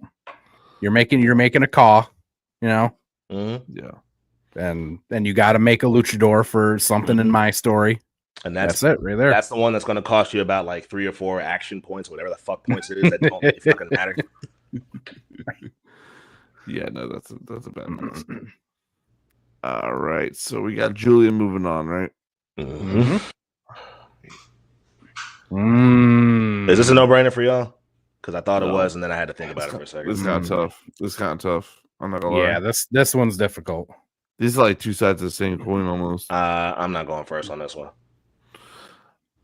You're making a call, you know, Mm-hmm. Yeah. and you got to make a luchador for something in my story. And That's it right there. That's the one that's going to cost you about like 3 or 4 action points, whatever the fuck points it is that don't really fucking matter. Yeah, no, that's a bad mask. All right, so we got Julia moving on, right? Mm-hmm. Is Is this a no-brainer for y'all? Because I thought it was, and then I had to think about it for a second. This is kind of tough. This is kind of tough. I'm not gonna lie. Yeah, this one's difficult. These are like two sides of the same coin almost. I'm not going first on this one.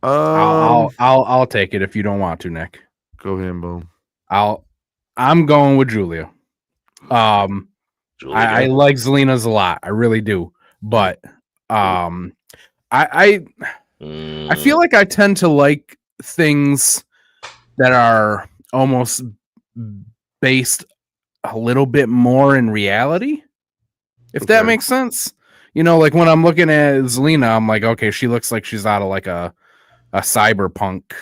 I'll take it if you don't want to, Nick. Go ahead, boom. I'm going with Julia. Julia, I like Zelina's a lot. I really do. But I feel like I tend to like things that are almost based a little bit more in reality. If that makes sense. You know, like when I'm looking at Zelina, I'm like, okay, she looks like she's out of like a cyberpunk.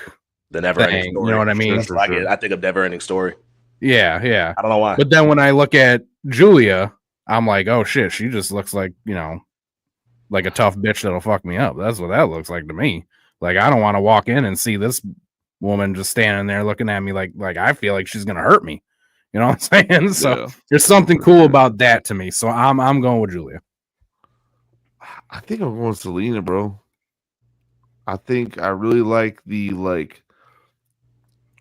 The Never-Ending thing, Story. you know what I mean? Sure. I think of Never-Ending Story. Yeah. I don't know why. But then when I look at Julia, I'm like, oh shit, she just looks like, you know, like a tough bitch that'll fuck me up. That's what that looks like to me. Like, I don't want to walk in and see this woman just standing there looking at me like I feel like she's gonna hurt me. You know what I'm saying? So there's something cool about that to me. So I'm going with Julia. I think I'm going with Selena, bro. I think I really like the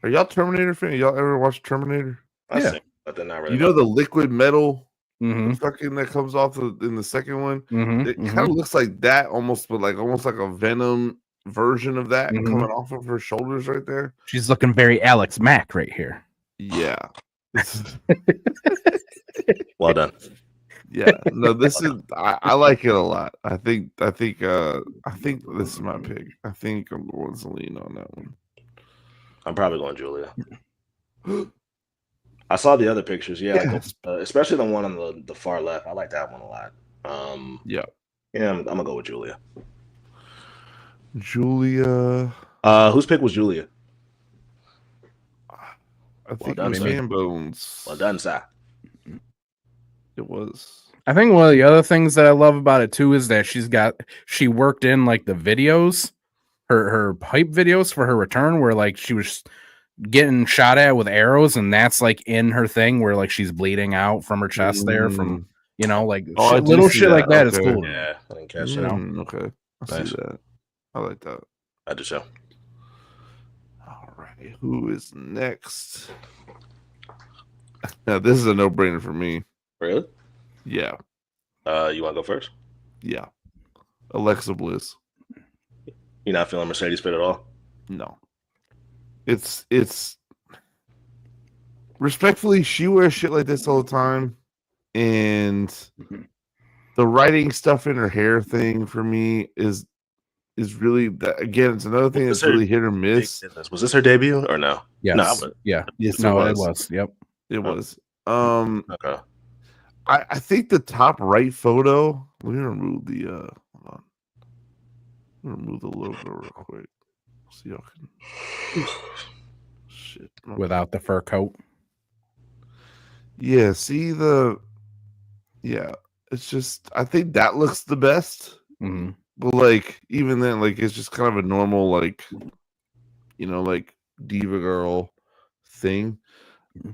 Are y'all Terminator fan? Y'all ever watch Terminator? I see, but they're not really. You know the liquid metal Mhm. fucking that comes off in the second one? Mhm. It kind of looks like that almost, but like almost like a Venom version of that coming off of her shoulders right there. She's looking very Alex Mack right here. Yeah. Well done. Yeah. No, this is I like it a lot. I think this is my pick. I think I'm going Selena on that one. I'm probably going Julia. I saw the other pictures, especially the one on the far left. I like that one a lot. Yeah, I'm gonna go with Julia. Julia. Whose pick was Julia? I think it was Sambones. Well done, sir. It was. I think one of the other things that I love about it too is that she worked in like the videos, her hype videos for her return, where like she was getting shot at with arrows, and that's like in her thing where like she's bleeding out from her chest there from, you know, like little shit like that is cool. Yeah, I didn't catch that. Okay, I see that. I like that. I do so. All right, who is next? Now this is a no-brainer for me. Really? Yeah. You want to go first? Yeah. Alexa Bliss. You're not feeling Mercedes fit at all? No. It's respectfully, she wears shit like this all the time, and the writing stuff in her hair thing for me is really that, again, it's another thing that's really hit or miss. Was this her debut or no? Yes. No, yes, it was. Yep. It was. Okay. I think the top right photo. Let me remove the hold on. Let me remove the logo real quick. See y'all can shit without the fur coat. Yeah, see it's just I think that looks the best. Mm-hmm. But like even then, like it's just kind of a normal like like diva girl thing.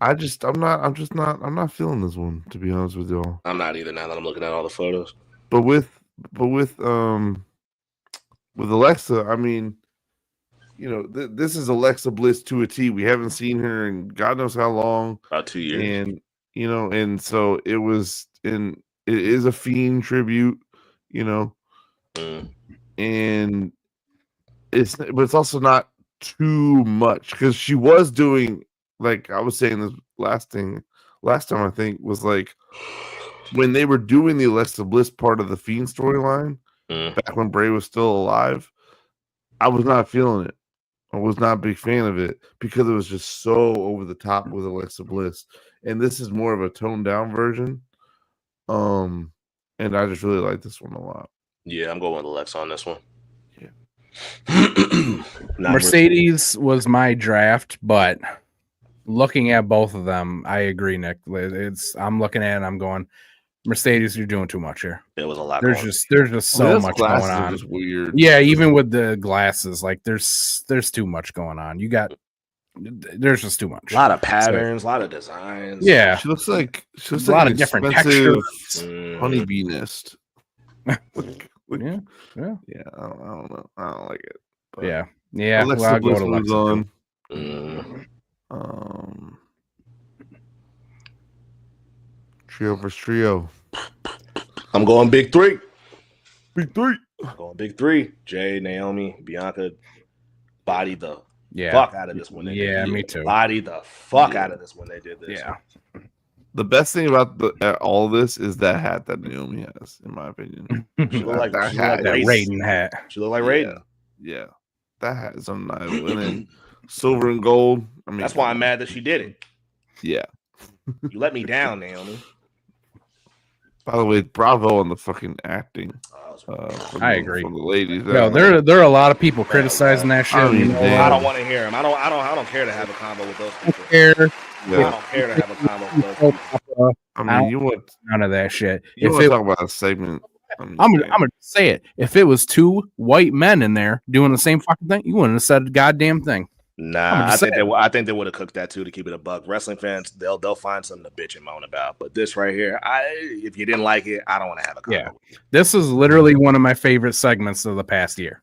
I'm not feeling this one, to be honest with y'all. I'm not either now that I'm looking at all the photos. But with Alexa, I mean, this is Alexa Bliss to a T. We haven't seen her in God knows how long. About 2 years. And and so it was it is a Fiend tribute, you know, and but it's also not too much because she was doing, like I was saying this last time I think was like when they were doing the Alexa Bliss part of the Fiend storyline back when Bray was still alive. I was not feeling it. I was not a big fan of it because it was just so over the top with Alexa Bliss, and this is more of a toned down version. And I just really like this one a lot. Yeah, I'm going with Alexa on this one. Yeah. Mercedes was my draft, but looking at both of them, I agree, Nick. I'm looking at it, I'm going, Mercedes, you're doing too much here. It was a lot. There's just so much going on. Just weird. Yeah, even with the glasses, like there's too much going on. There's just too much. A lot of patterns, a lot of designs. Yeah, she looks like a lot of different textures. Honeybee nest. Yeah. I don't know. I don't like it. But yeah. Alexa I'll Bliss go to moves Alexa. on. Trio versus trio. I'm going big three. Big three. Going big three. Jade, Naomi, Bianca body the fuck out of this when they did this. Me too. Body the fuck out of this when they did this. Yeah. The best thing about all of this is that hat that Naomi has, in my opinion. She looked like that Raiden hat. She looked like Raiden. Yeah. That hat is undeniable. And then silver and gold. I mean, that's why I'm mad that she did it. Yeah. You let me down, Naomi. By the way, bravo on the fucking acting. I agree. From the ladies. Yo, there are a lot of people criticizing that shit. I don't want to hear them. I don't care to have a combo with those people. I don't care to have a combo with those people. I mean, you want none of that shit. You want to talk about a segment? I'm gonna say it. If it was two white men in there doing the same fucking thing, you wouldn't have said a goddamn thing. Nah, I think they would have cooked that too to keep it a buck. Wrestling fans, they'll find something to bitch and moan about. But this right here, if you didn't like it, I don't want to have a combo. Yeah, this is literally one of my favorite segments of the past year.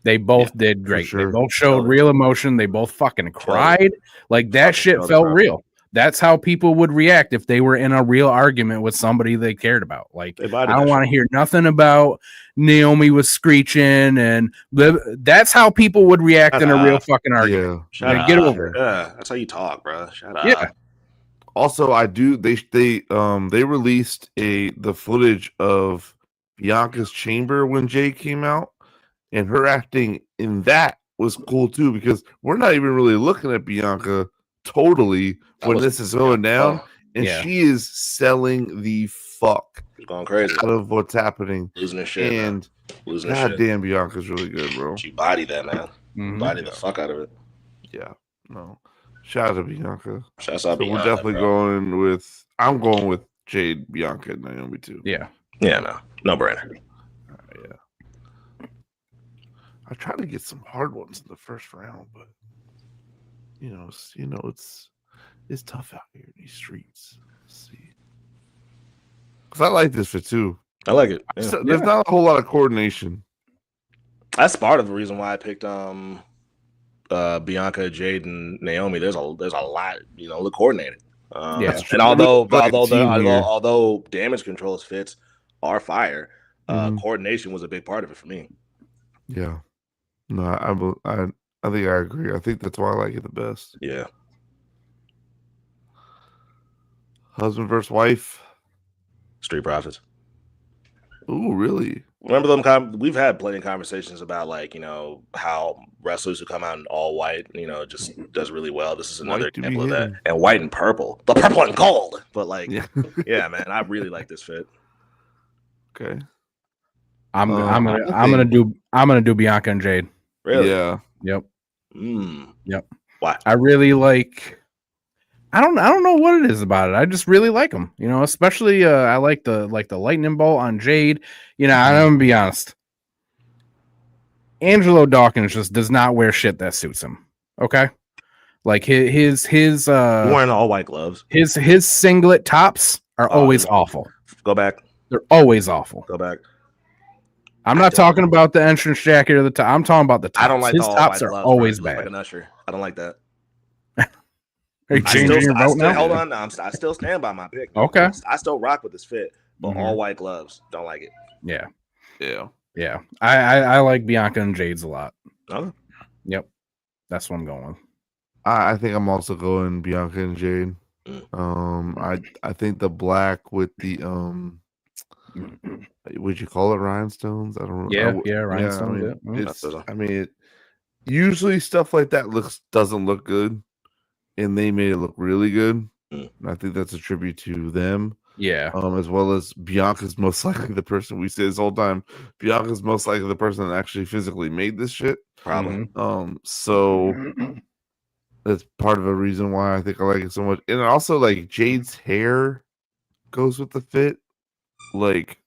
They both did great. Sure. They both showed real emotion. They both fucking cried. Like that shit felt real. That's how people would react if they were in a real argument with somebody they cared about. Like, I don't want to hear nothing about Naomi was screeching, and that's how people would react in a real fucking argument. Yeah. Get over it. Yeah, that's how you talk, bro. Shut up. Yeah. Also, they released the footage of Bianca's chamber when Jay came out, and her acting in that was cool too, because we're not even really looking at Bianca totally when this is going down, and she is selling the fuck going crazy out of what's happening, losing her shit, and goddamn, Bianca's really good, bro. She bodied that, man. Bodied the fuck out of it. Yeah, no, shout out to Bianca. Shout out to Bianca. We're definitely going with. I'm going with Jade, Bianca, and Naomi too. Yeah, no brainer. Yeah, I tried to get some hard ones in the first round, but. It's tough out here in these streets. Let's see, because I like this fit too. I like it. Yeah. So, there's not a whole lot of coordination. That's part of the reason why I picked Bianca, Jade, and Naomi. There's a lot, look coordinated. And although damage control's fits are fire, coordination was a big part of it for me. Yeah, no, I think I agree. I think that's why I like it the best. Yeah. Husband versus wife. Street Profits. Ooh, really? Remember them? We've had plenty of conversations about how wrestlers who come out in all white, just does really well. This is another example of that. And white and purple, the purple and gold. But yeah, man, I really like this fit. Okay. I'm gonna do Bianca and Jade. Really? Yeah. Yep. Yep. Why? I really like. I don't know what it is about it. I just really like them. Especially I like the lightning bolt on Jade. I'm gonna be honest. Angelo Dawkins just does not wear shit that suits him. Okay, like his wearing all white gloves. His singlet tops are always awful. Go back. They're always awful. Go back. I'm not talking about the entrance jacket or the top. I'm talking about the tops. I don't like his tops are always bad. Like an usher. I don't like that. Are you changing your vote now? Hold on. I still stand by my pick. Okay. I still rock with this fit. but all white gloves. Don't like it. Yeah. Yeah. Yeah. I like Bianca and Jade's a lot. Okay. Yep. That's what I'm going with. I think I'm also going Bianca and Jade. I think the black with the would you call it rhinestones? I don't know. Yeah, rhinestones. I mean, it usually stuff like that doesn't look good, and they made it look really good. And I think that's a tribute to them. Yeah. As well as Bianca's most likely the person we say this whole time. Bianca's most likely the person that actually physically made this shit. Probably. So that's part of a reason why I think I like it so much. And also, like, Jade's hair goes with the fit. Like,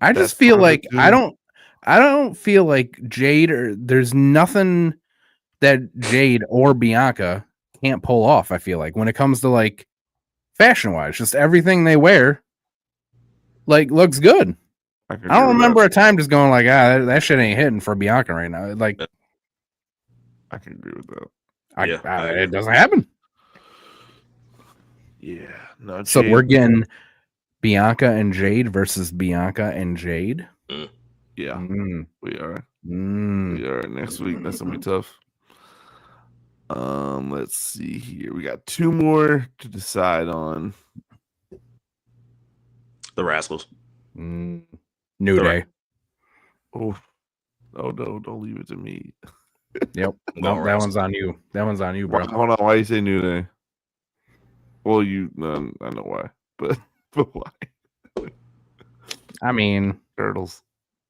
I just feel like I don't feel like Jade or there's nothing that Jade or Bianca can't pull off. I feel like when it comes to like fashion wise, just everything they wear like looks good. I don't remember a time just going like, that shit ain't hitting for Bianca right now. Like, I can agree with that. It doesn't happen. Yeah. No. So we're getting Bianca and Jade versus Bianca and Jade. Yeah, we are. We are next week. That's gonna be tough. Let's see here. We got 2 more to decide on. The Rascals. New Day. Oh no! Don't leave it to me. Yep. No, that one's on you. That one's on you, bro. Hold on. Why you say New Day? Well, I know why, but why? I mean, Turtles.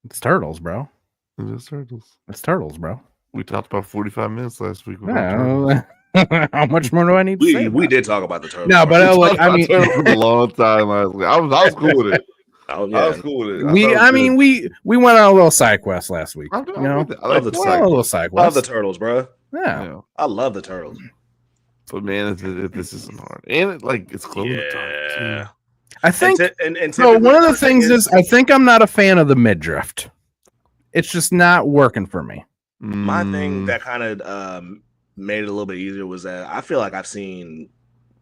It's Turtles, bro. It's Turtles. It's Turtles, bro. We talked about 45 minutes last week. Yeah, how much more do I need to say? We did talk about the Turtles. No, but I mean, for a long time last week. I was cool with it. I was cool with it. We went on a little side quest last week. I love the side quest. Love the Turtles, bro. Yeah. I love the Turtles. But man, this isn't hard, and it's close to time too. I think so. One of the things is I think I'm not a fan of the mid-drift. It's just not working for me. My thing that kind of made it a little bit easier was that I feel like I've seen,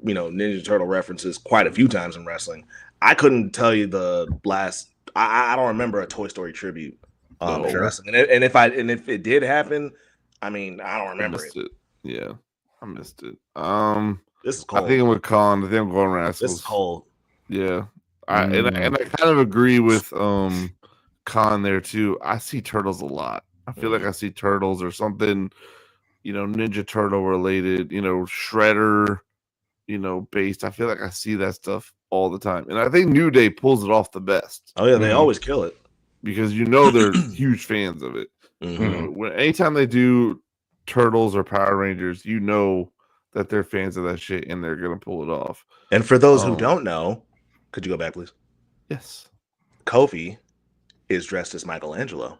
Ninja Turtle references quite a few times in wrestling. I couldn't tell you the last. I don't remember a Toy Story tribute in wrestling, and if it did happen, I mean, I don't remember it. Yeah, I missed it. This is cold. I think I'm with Con. I think I'm going Rascals. This is cold. Yeah, and I kind of agree with Con there too. I see Turtles a lot. I feel like I see Turtles or something, Ninja Turtle related, Shredder, based. I feel like I see that stuff all the time, and I think New Day pulls it off the best. Oh yeah, they always kill it because they're huge fans of it. When anytime they do Turtles or Power Rangers, that they're fans of that shit and they're gonna pull it off. And for those who don't know, could you go back, please? Yes. Kofi is dressed as Michelangelo,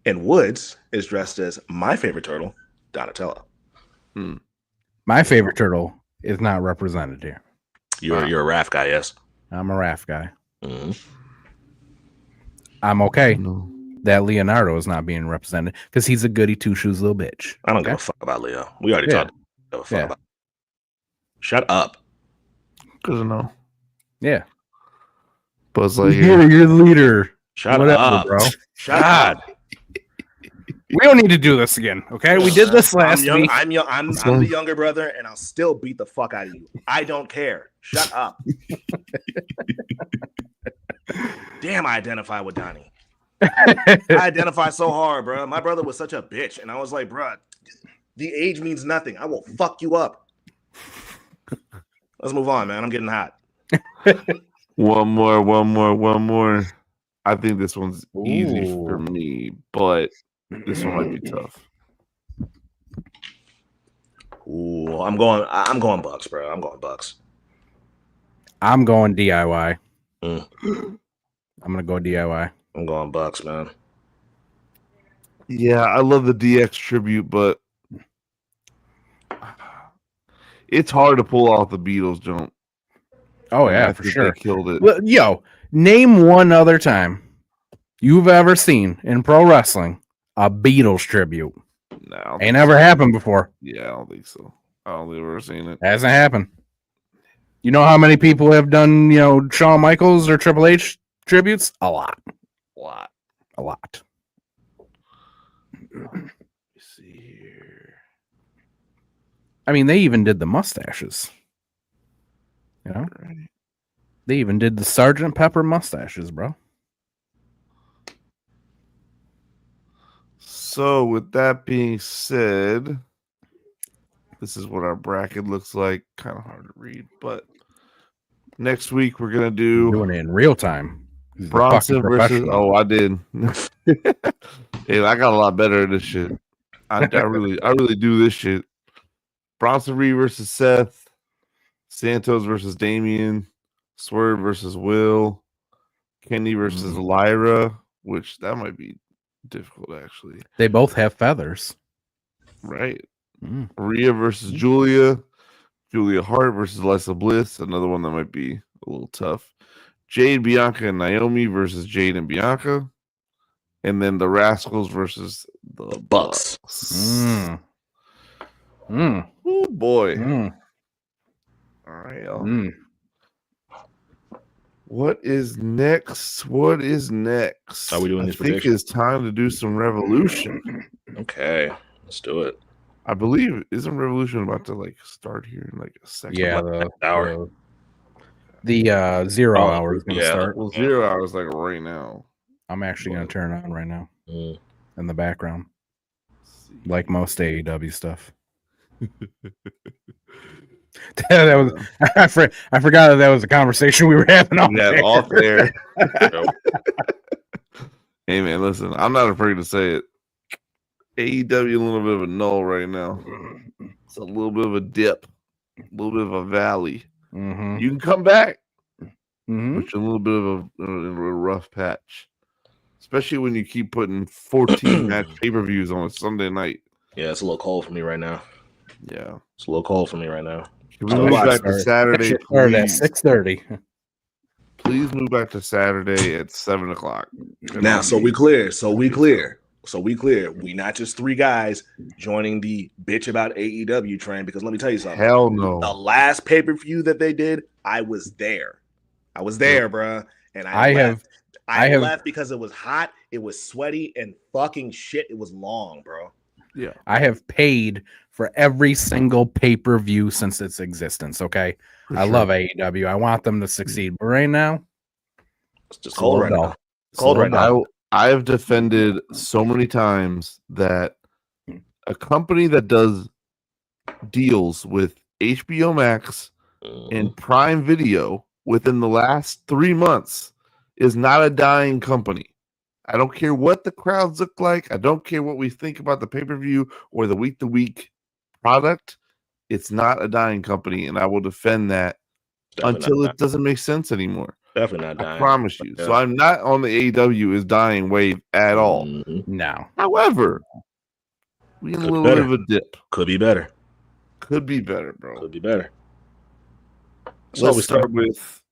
and Woods is dressed as my favorite turtle, Donatello. My favorite turtle is not represented here. You're a Raph guy, yes? I'm a Raph guy. I'm okay that Leonardo is not being represented because he's a goody two shoes little bitch. I don't give a fuck about Leo. We already talked. About. Shut up. Good to know. Yeah. Buzz Lightyear. You're the leader. Shut up, bro. Shut up. We don't need to do this again, okay? We did this last week. I'm the younger brother, and I'll still beat the fuck out of you. I don't care. Shut up. Damn, I identify with Donnie. I identify so hard, bro. My brother was such a bitch, and I was like, bro, the age means nothing. I will fuck you up. Let's move on, man. I'm getting hot. One more. I think this one's easy for me, but this one might be tough. Ooh, I'm going Bucks, bro. I'm going Bucks. I'm going DIY. I'm gonna go DIY. I'm going Bucks, man. Yeah, I love the DX tribute, but it's hard to pull off the Beatles jump. Oh yeah, for sure. They killed it. Well, yo, name one other time you've ever seen in pro wrestling a Beatles tribute. No, ain't never happened before. Yeah, I don't think so. I don't think I've ever seen it. Hasn't happened. You know how many people have done, Shawn Michaels or Triple H tributes? A lot. A lot. Let me see here. I mean, they even did the mustaches. Right. They even did the Sgt. Pepper mustaches, bro. So, with that being said, this is what our bracket looks like. Kind of hard to read, but next week we're gonna do Doing it in real time. Bronson versus. Oh, I did. Hey, I got a lot better at this shit. I really do this shit. Bronson Reed versus Seth. Santos versus Damian. Swerve versus Will. Kenny versus Lyra, which that might be difficult actually. They both have feathers. Right. Rhea versus Julia. Julia Hart versus Alexa Bliss. Another one that might be a little tough. Jade, Bianca, and Naomi versus Jade and Bianca. And then the Rascals versus the Bucks. Oh boy. All right, y'all. What is next? What is next? Are we doing I these think predictions? it's time to do some Revolution. Okay, let's do it. I believe isn't Revolution about to start here in a second? Yeah, hour. The 0 hour is going to start. Well, 0 hours right now. I'm actually going to turn it on right now in the background, like most AEW stuff. That was I forgot that was a conversation we were having off there. Hey man, listen, I'm not afraid to say it. AEW a little bit of a null right now. It's a little bit of a dip, a little bit of a valley. You can come back, but you're a little bit of a rough patch, especially when you keep putting 14 match pay-per-views on a Sunday night. Yeah, it's a little cold for me right now. Yeah, it's a little cold for me right now. Can we move back to Saturday, please? At 6:30. Please move back to Saturday at 7 o'clock. Now, so we clear. We not just three guys joining the bitch about AEW train, because let me tell you something. Hell no. The last pay-per-view that they did, I was there. Bruh. And I left because it was hot, it was sweaty, and fucking shit, it was long, bro. Yeah. I have paid for every single pay-per-view since its existence, okay? I love AEW. I want them to succeed. But right now, it's just cold right now. Cold right now. I have defended so many times that a company that does deals with HBO Max and Prime Video within the last 3 months is not a dying company. I don't care what the crowds look like. I don't care what we think about the pay-per-view or the week-to-week product. It's not a dying company, and I will defend that until it doesn't make sense anymore. Definitely not dying. I promise you. Yeah. So I'm not on the AEW is dying wave at all. No. However, we in a little bit of a dip. Could be better. Could be better, bro. Could be better. So let's start with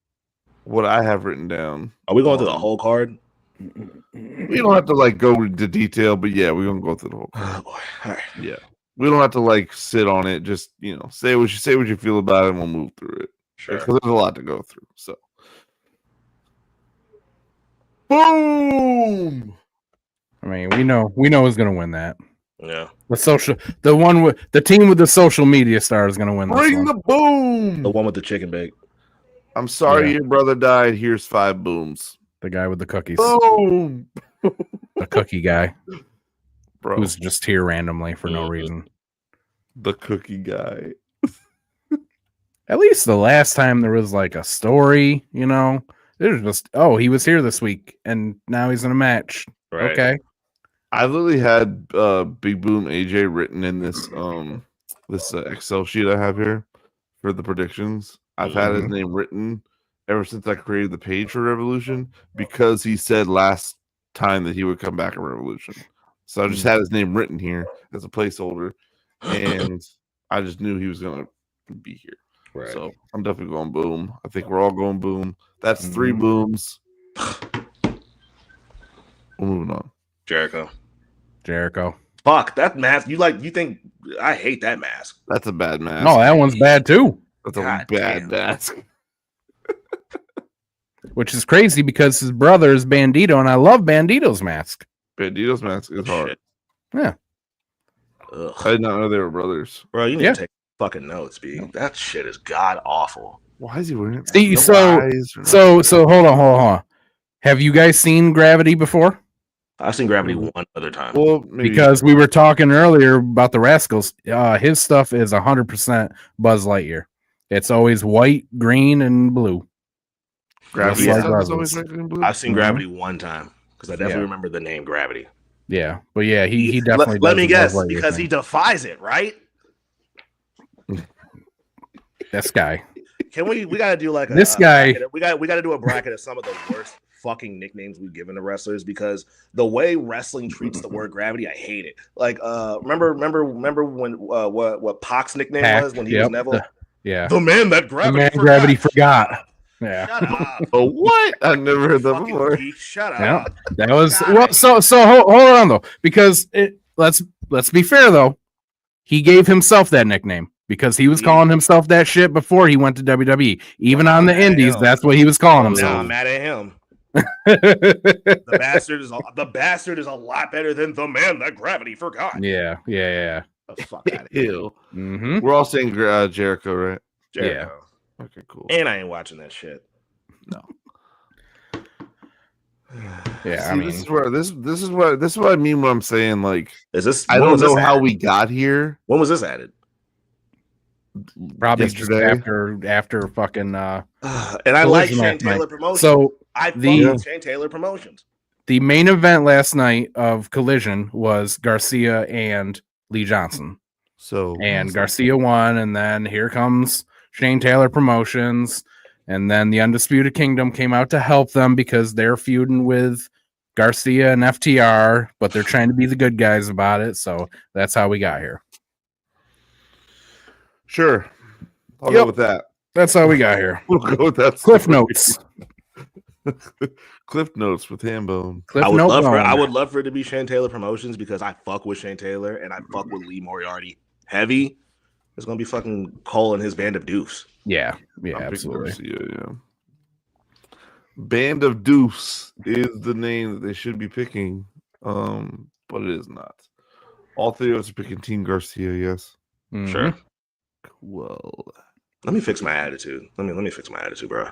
what I have written down. Are we going through the whole card? We don't have to go into detail, but yeah, we're gonna go through the whole card. Oh boy. All right. Yeah. We don't have to sit on it. Just say what you feel about it, and we'll move through it. Sure. Because there's a lot to go through. So, boom. I mean, we know who's gonna win that. Yeah. The team with the social media star is gonna win. Bring the boom. The one with the chicken bake. I'm sorry your brother died. Here's 5 booms. The guy with the cookies. Boom. The cookie guy. Bro. Who's just here randomly for no reason. The cookie guy. At least the last time there was a story, it was just, he was here this week and now he's in a match. Right. Okay. I literally had Big Boom AJ written in this this Excel sheet I have here for the predictions. I've had his name written ever since I created the page for Revolution because he said last time that he would come back at Revolution. So I just had his name written here as a placeholder, and I just knew he was going to be here. Right. So I'm definitely going boom. I think we're all going boom. That's 3 booms. We're moving on. Jericho. Fuck, that mask. You think I hate that mask. That's a bad mask. No, that one's bad too. That's a God bad damn. mask. Which is crazy because his brother is Bandito, and I love Bandito's mask. Bandito's mask is hard. Shit. Yeah. Ugh. I did not know they were brothers. Bro, you need Yeah. to take fucking notes, B. That shit is god awful. Why is he wearing it? See, No so eyes or so hold on. Have you guys seen Gravity before? I've seen Gravity one other time. Well, maybe. Because we were talking earlier about the Rascals. His stuff is 100% Buzz Lightyear. It's always white, green, and blue. Gravity Just like stuff is Buzz's. always red and blue. I've seen Gravity one time because I definitely Yeah. remember the name Gravity. Yeah, but yeah, he definitely. Let does me the guess, Buzz Lightyear because thing. he defies it, right? This guy. Can we gotta do like This guy- bracket. We gotta do a bracket of some of the worst fucking nicknames we've given to wrestlers, because the way wrestling treats the word gravity, I hate it. Like remember when what Pac's nickname Pac, was when he yep, was Neville? Yeah. The man that The gravity man forgot. Gravity forgot. Yeah. Shut up. Oh, what? I've never heard that Fucking before. geek, shut up. Yeah. That was God. well. So hold on though, because let's be fair though. He gave himself that nickname because he was calling himself that shit before he went to WWE. Even on the mad at Indies, him. that's what he was calling Now himself. I'm mad at him. The bastard is a lot better than the man that gravity forgot. Yeah. The fuck out of here. Ew. Mm-hmm. We're all saying Jericho, right? Jericho. Okay, cool. And I ain't watching that shit. No. Yeah, See, I mean, this is what I mean when I'm saying, like, Is this? I when don't was this know how added? we got here. When was this added? probably yesterday. just after fucking. And I like Collision Shane last night. Taylor Promotions. So I the- fuck with Shane Taylor Promotions. the main event last night of Collision was Garcia and Lee Johnson. So And Garcia won, and then here comes Shane Taylor Promotions, and then the Undisputed Kingdom came out to help them because they're feuding with Garcia and FTR, but they're trying to be the good guys about it. So that's how we got here. sure, I'll Yep. go with that. That's how we got here. We'll go with that. Cliff story. notes. Cliff notes with Hambone. Cliff I would note love bone. for it to be Shane Taylor Promotions because I fuck with Shane Taylor and I fuck with Lee Moriarty heavy. It's gonna be fucking Cole and his band of doofs. Yeah, I'm picking absolutely. Garcia, yeah. Band of Deuce is the name that they should be picking, but it is not. All three of us are picking Team Garcia. Yes. Mhm. Sure. Well, Let me fix my attitude. Let me fix my attitude, bro.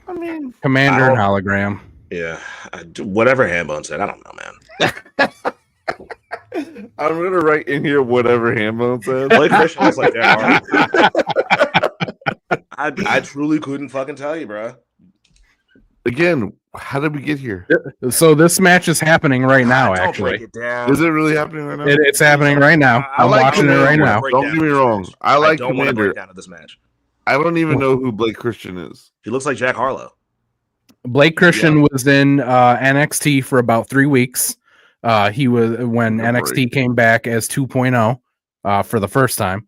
I mean, Commander and Hologram. Yeah, whatever Hambone said, I don't know, man. I'm gonna write in here whatever Hambone says. Blake Christian was like that. I truly couldn't fucking tell you, bro. Again, how did we get here? So this match is happening right now. Don't Actually, break it down. Is it really happening right now? it's happening right now. I I'm like watching it right Commander. now. Don't get me wrong. I like don't want to Commander. break down of this match. I don't even know who Blake Christian is. He looks like Jack Harlow. Blake Christian was in NXT for about 3 weeks. He was when Good NXT break. came back as 2.0 for the first time.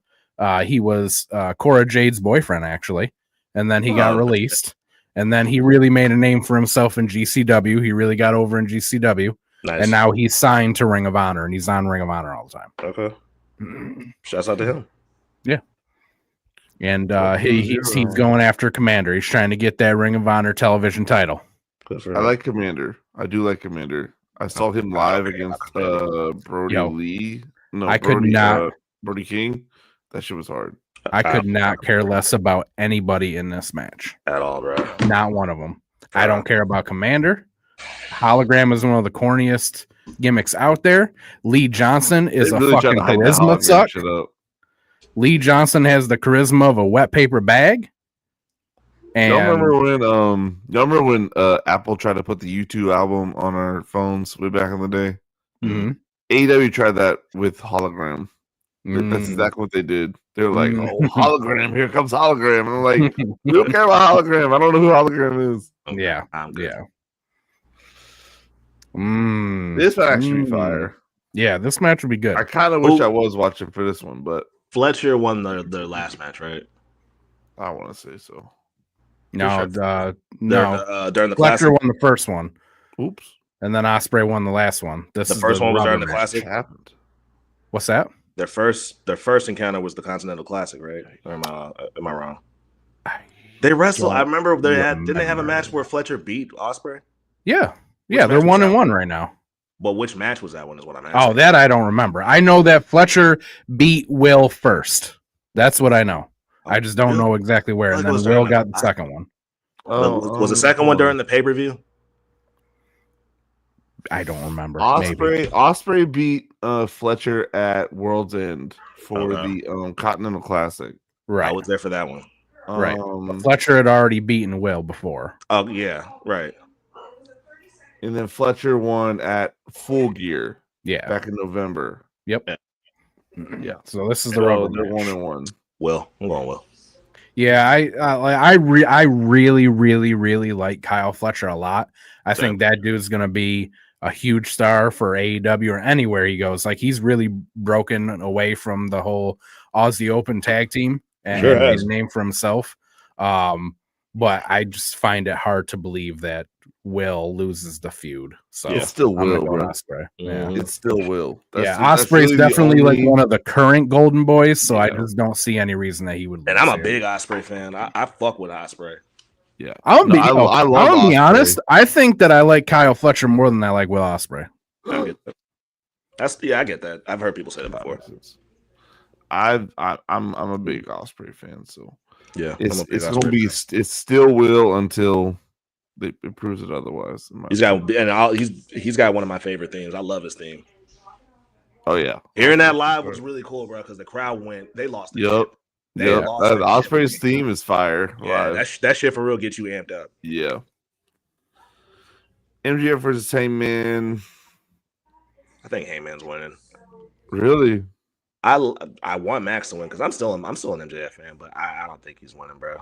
He was Cora Jade's boyfriend, actually, and then he got released. And then he really made a name for himself in GCW. He really got over in GCW, Nice. and now he's signed to Ring of Honor, and he's on Ring of Honor all the time. Okay. Shouts out to him. And he's going after Commander. He's trying to get that Ring of Honor television title. Good for him. I like Commander. I do like Commander. I saw him live against Brody Yo, Lee. No, I could Brody, not- Brody King. That shit was hard. I could not care less about anybody in this match. At all, bro. Not one of them. I don't care about Commander. Hologram is one of the corniest gimmicks out there. Lee Johnson is They a really tried fucking to hype that charisma hologram suck. shit up. Lee Johnson has the charisma of a wet paper bag. And Y'all remember when Apple tried to put the U2 album on our phones way back in the day? Mhm. AEW tried that with hologram. That's Mm. exactly what they did. They were like, Mm. "Oh, hologram! Here comes hologram!" And I'm like, "We don't care about hologram. I don't know who hologram is." Yeah, I'm good. yeah. Mm. This might actually be Mm. fire. Yeah, this match would be good. I kind of wish I was watching for this one, but Fletcher won their last match, right? I want to say so. No, Sure. no. During the Fletcher classic. won the first one, Oops. and then Osprey won the last one. This The is first one was during the rubber match. classic. What happened? What's that? Their first encounter was the Continental Classic, right? Or am I wrong? They wrestled. I remember didn't they have a match where Fletcher beat Ospreay? Yeah. Yeah, they're 1-1 right now. But which match was that one is what I'm asking. Oh, that I don't remember. I know that Fletcher beat Will first. That's what I know. I just don't know exactly where. And then Will got the second one. Was the second one during the pay-per-view? I don't remember. Ospreay beat Fletcher at World's End for the Continental Classic. Right. I was there for that one. Right. Fletcher had already beaten Will before. Oh, yeah. Right. And then Fletcher won at Full Gear. Yeah. Back in November. Yep. Yeah. So this is the rubber. They're 1-1. Will. I'm going Will. Yeah, I really, really, really like Kyle Fletcher a lot. I think that dude's gonna be a huge star for AEW or anywhere he goes. Like, he's really broken away from the whole Aussie Open tag team and made a name for himself. But I just find it hard to believe that Will loses the feud. So it still will, bro. Ospreay. Yeah. It still will. Ospreay's really definitely like one of the current Golden Boys, so I just don't see any reason that he would lose. And I'm a big Ospreay fan. I fuck with Ospreay. Yeah. I'm gonna be honest. I think that I like Kyle Fletcher more than I like Will Ospreay. I get that. I get that. I've heard people say that before. I'm a big Ospreay fan, so yeah, it's gonna be it still will until it proves it otherwise. He's got one of my favorite themes. I love his theme. Oh yeah, hearing that live was really cool, bro. Because the crowd went, they lost. Yep. Ospreay's theme is fire. Yeah, that shit for real gets you amped up. Yeah. MJF versus Hangman. I think Hangman's winning. Really? I want Max to win because I'm still an MJF fan, but I don't think he's winning, bro.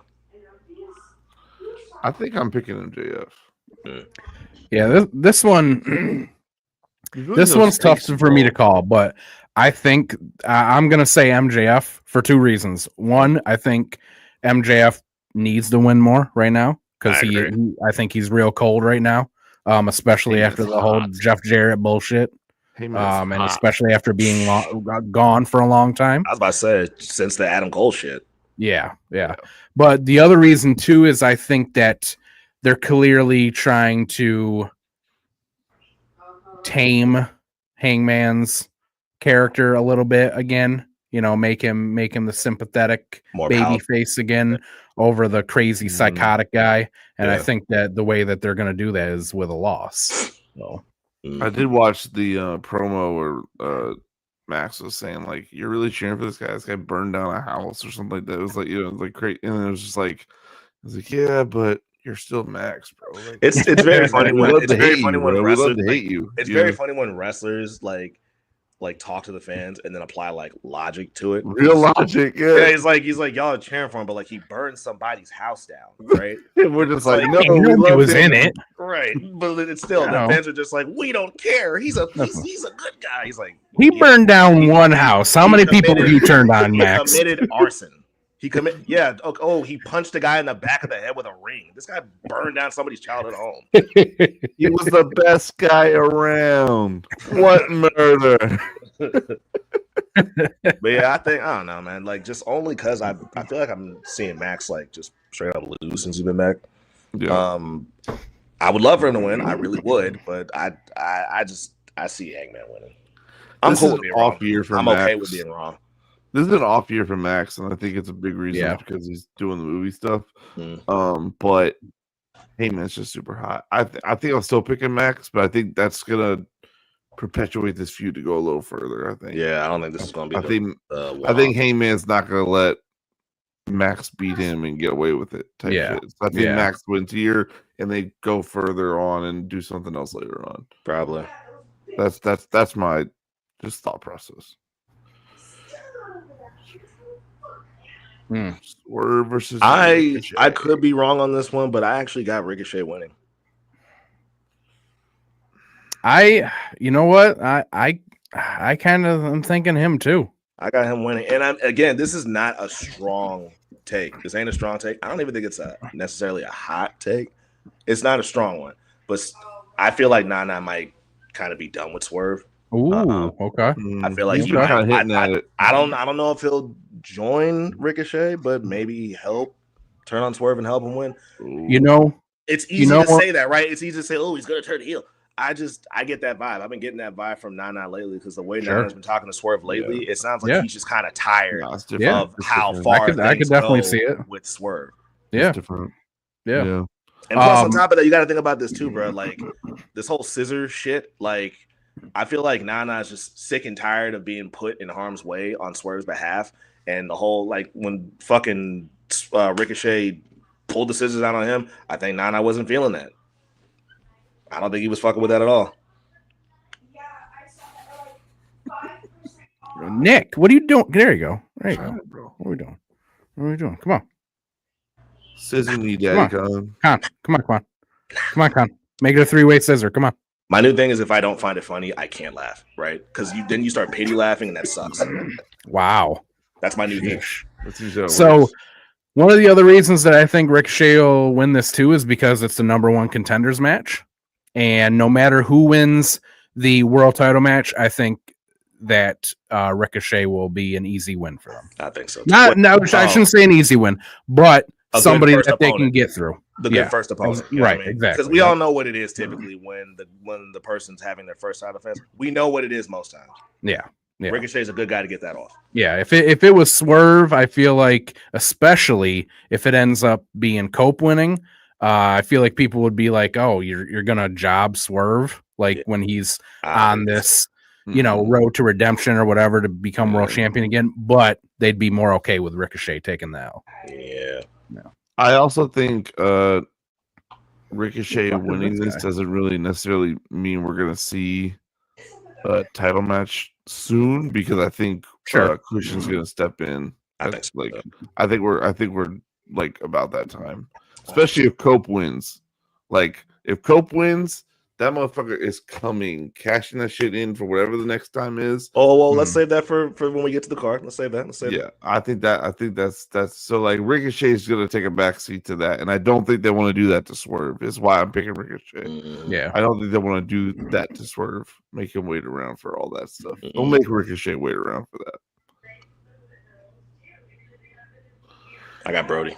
I think I'm picking MJF. Yeah, this one, this one's tough for me to call, but I think I'm gonna say MJF for two reasons. One, I think MJF needs to win more right now because I think he's real cold right now, especially after the whole Jeff Jarrett bullshit. And especially after being gone for a long time. I was about to say, since the Adam Cole shit. Yeah. But the other reason, too, is I think that they're clearly trying to tame Hangman's character a little bit again. You know, make him the sympathetic baby face again over the crazy psychotic guy. And I think that the way that they're going to do that is with a loss. So. I did watch the promo where Max was saying, like, you're really cheering for this guy. This guy burned down a house or something like that. It was like, like great. And it was just like, I was like, yeah, but you're still Max, bro. Like, it's very funny when wrestlers hate you. It's very funny when wrestlers like talk to the fans and then apply like logic to it. Real logic, yeah. He's like, y'all are cheering for him, but like he burned somebody's house down, right? We're just like, no, he was in it, right? But it's still the fans are just like, we don't care. He's a good guy. He's like, he burned down one house. How many people have you turned on, Max? He committed arson. He punched a guy in the back of the head with a ring. This guy burned down somebody's childhood home. He was the best guy around. What murder? But yeah, I don't know, man. Like, just only because I feel like I'm seeing Max like just straight up lose since he's been back. Yeah. I would love for him to win. I really would, but I see Hangman winning. I'm cool with being wrong. I'm okay with being wrong. This is an off year for Max, and I think it's a big reason because he's doing the movie stuff. But Heyman's just super hot. I think I'm still picking Max, but I think that's gonna perpetuate this feud to go a little further. I think. Yeah, I don't think this is gonna be. I think Heyman's not gonna let Max beat him and get away with it. Shit. So I think Max wins here, and they go further on and do something else later on. Probably. That's my just thought process. Swerve versus Ricochet. I could be wrong on this one, but I actually got Ricochet winning. You know what? I kind of am thinking him too. I got him winning, and again, this is not a strong take. This ain't a strong take. I don't even think it's necessarily a hot take. It's not a strong one, but I feel like Nana might kind of be done with Swerve. Ooh, okay. I feel like I don't know if he'll join Ricochet, but maybe help Turn on Swerve and help him win. You know, it's easy to say that, right? It's easy to say, oh, he's gonna turn heel. I get that vibe. I've been getting that vibe from Nana lately because the way Nana's been talking to Swerve lately, it sounds like he's just kind of tired of how far I could definitely see it with Swerve. Yeah. Yeah. And plus, on top of that, you got to think about this too, bro. Like this whole scissor shit. Like, I feel like Nana is just sick and tired of being put in harm's way on Swerve's behalf. And the whole like when fucking Ricochet pulled the scissors out on him, I think Nana wasn't feeling that. I don't think he was fucking with that at all. Nick, what are you doing? There you go. There you go, bro. What are we doing? What are we doing? Come on. Scissor me, Daddy. Come on. Make it a 3-way scissor. Come on. My new thing is if I don't find it funny, I can't laugh, right? Because then you start pity laughing, and that sucks. Wow. That's my new thing. So one of the other reasons that I think Ricochet will win this too is because it's the number 1 contenders match. And no matter who wins the world title match, I think that Ricochet will be an easy win for them. I think so. I shouldn't say an easy win, but somebody that they can get through. The good first opponent. Right, exactly. Because we all know what it is typically when the person's having their first title defense. We know what it is most times. Yeah. Ricochet's a good guy to get that off. Yeah, if it was Swerve, I feel like, especially if it ends up being Cope winning, I feel like people would be like, "Oh, you're gonna job Swerve like when he's on this, road to redemption or whatever to become world champion again." But they'd be more okay with Ricochet taking the L. Yeah. No. I also think Ricochet winning this doesn't really necessarily mean we're gonna see a title match soon because I think Christian's gonna step in. I think we're like about that time. Especially if Cope wins. Like, if Cope wins, that motherfucker is coming, cashing that shit in for whatever the next time is. Oh, well, let's save that for when we get to the card. Let's save that. I think that's so like Ricochet is gonna take a backseat to that, and I don't think they want to do that to Swerve. Is why I'm picking Ricochet. Yeah, I don't think they want to do that to Swerve. Make him wait around for all that stuff. Don't make Ricochet wait around for that. I got Brody.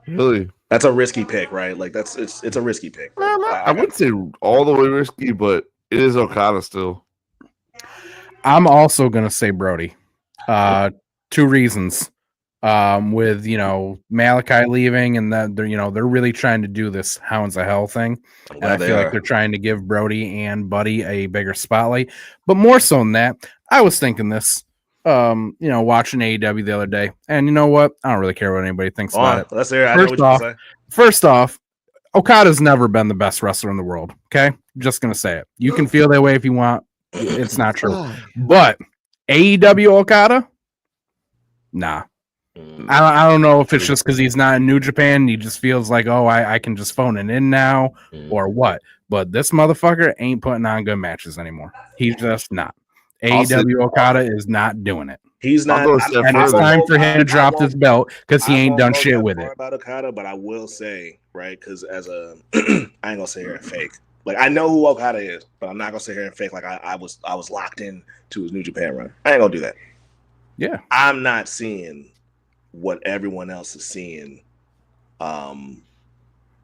Really? That's a risky pick, right? Like it's a risky pick. I wouldn't say all the way risky, but it is Okada still. I'm also gonna say Brody. 2 reasons. With Malachi leaving and that they're really trying to do this Hounds of Hell thing. And I feel like they're trying to give Brody and Buddy a bigger spotlight. But more so than that, I was thinking this. Watching AEW the other day, and you know what? I don't really care what anybody thinks about it. Let's hear it. First off, Okada's never been the best wrestler in the world. Okay, just gonna say it. You can feel that way if you want. It's not true, but AEW Okada, nah. I don't know if it's just because he's not in New Japan. He just feels like, oh, I can just phone it in now, or what. But this motherfucker ain't putting on good matches anymore. He's just not. AEW Okada is not doing it. He's not, and it's time for him to drop this belt because he ain't done shit with it. About Okada, but I will say, right, because as a, I ain't gonna sit here and fake. Like I know who Okada is, but I'm not gonna sit here and fake like I was locked in to his New Japan run. I ain't gonna do that. Yeah, I'm not seeing what everyone else is seeing, in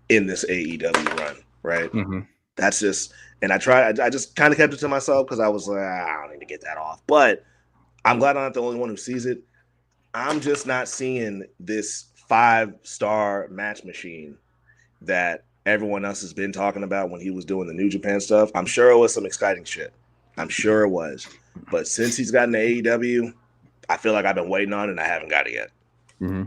this AEW run, right? Mm-hmm. That's just. And I just kind of kept it to myself because I was like, I don't need to get that off. But I'm glad I'm not the only one who sees it. I'm just not seeing this 5-star match machine that everyone else has been talking about when he was doing the New Japan stuff. I'm sure it was some exciting shit. I'm sure it was. But since he's gotten to AEW, I feel like I've been waiting on it and I haven't got it yet. Mm-hmm.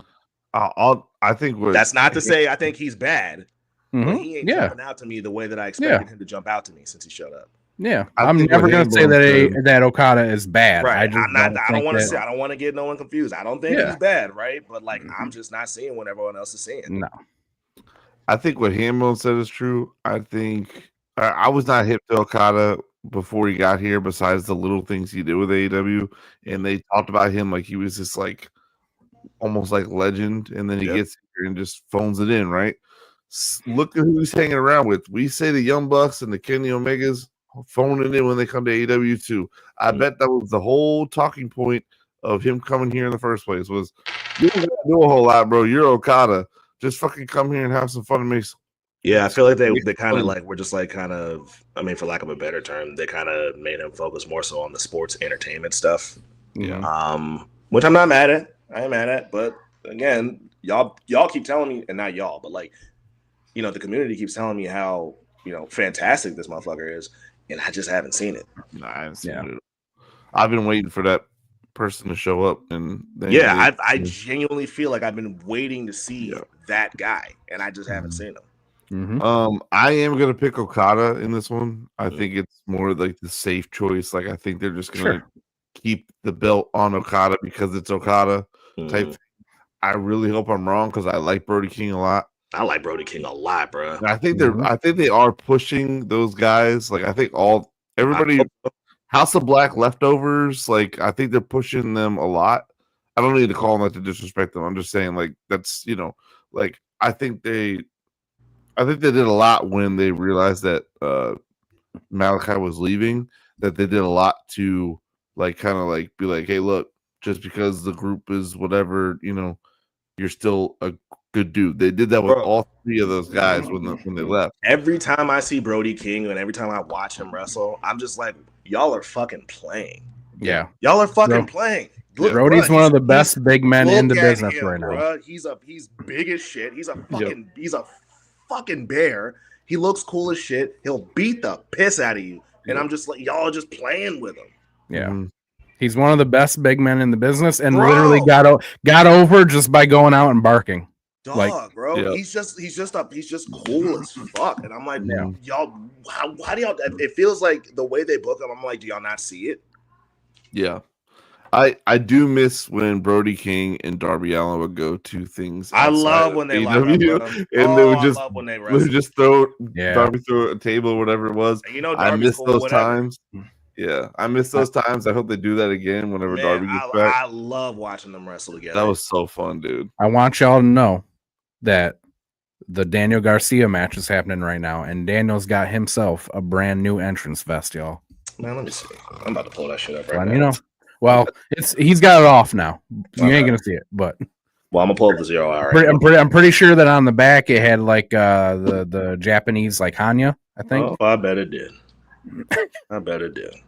I think that's not to say I think he's bad. Mm-hmm. But he ain't jumping out to me the way that I expected him to jump out to me since he showed up. Yeah, I'm never gonna say that Okada is bad. Right. I don't want to get no one confused. I don't think he's bad, right? But like, I'm just not seeing what everyone else is seeing. No. I think what Hambone said is true. I think I was not hip to Okada before he got here. Besides the little things he did with AEW, and they talked about him like he was this like almost like legend, and then he gets here and just phones it in, right? Look at who he's hanging around with. We say the Young Bucks and the Kenny Omegas phoning in when they come to AEW too. I bet that was the whole talking point of him coming here in the first place was You don't gotta do a whole lot, bro. You're Okada. Just fucking come here and have some fun and make. Yeah, I feel like they kind of like, we're just like kind of, I mean, for lack of a better term, they kind of made him focus more so on the sports entertainment stuff. Yeah. Which I'm not mad at. I ain't mad at, but again, y'all keep telling me, and not y'all, but like, you know, the community keeps telling me how, you know, fantastic this motherfucker is, and I just haven't seen it. Nah, I haven't seen it. I've been waiting for that person to show up, and I genuinely feel like I've been waiting to see that guy, and I just haven't seen him. I am gonna pick Okada in this one. I think it's more like the safe choice. Like I think they're just gonna keep the belt on Okada because it's Okada type thing. I really hope I'm wrong because I like Brody King a lot. I like Brody King a lot, bro. I think they are pushing those guys. Like I think everybody House of Black leftovers. Like I think they're pushing them a lot. I don't need to call them that to disrespect them. I'm just saying like that's, you know, like I think they did a lot when they realized that Malachi was leaving, that they did a lot to like kind of like be like, hey, look, just because the group is whatever, you know, you're still a good dude. They did that with all three of those guys when they left. Every time I see Brody King and every time I watch him wrestle, I'm just like, y'all are fucking playing. Yeah. Y'all are fucking playing. Look, Brody's one of the best big men in the business right now. He's big as shit. He's a fucking bear. He looks cool as shit. He'll beat the piss out of you. And I'm just like, y'all are just playing with him. Yeah. He's one of the best big men in the business and literally got over just by going out and barking. Dog, bro. He's just cool as fuck. And I'm like, y'all, how do y'all, it feels like the way they book him, I'm like, do y'all not see it? Yeah. I do miss when Brody King and Darby Allin would go to things. I love when they lock up, and they would just throw Darby through a table or whatever it was. And you know, I miss those times. Yeah, I miss those times. I hope they do that again whenever Darby gets back. I love watching them wrestle together. That was so fun, dude. I want y'all to know that the Daniel Garcia match is happening right now, and Daniel's got himself a brand new entrance vest, y'all. Man, let me see. I'm about to pull that shit up right now. You know. Well, he's got it off now. You ain't gonna see it, but I'm gonna pull up the 0 hour. I'm pretty sure that on the back it had like the Japanese like Hanya. I think. Oh, I bet it did.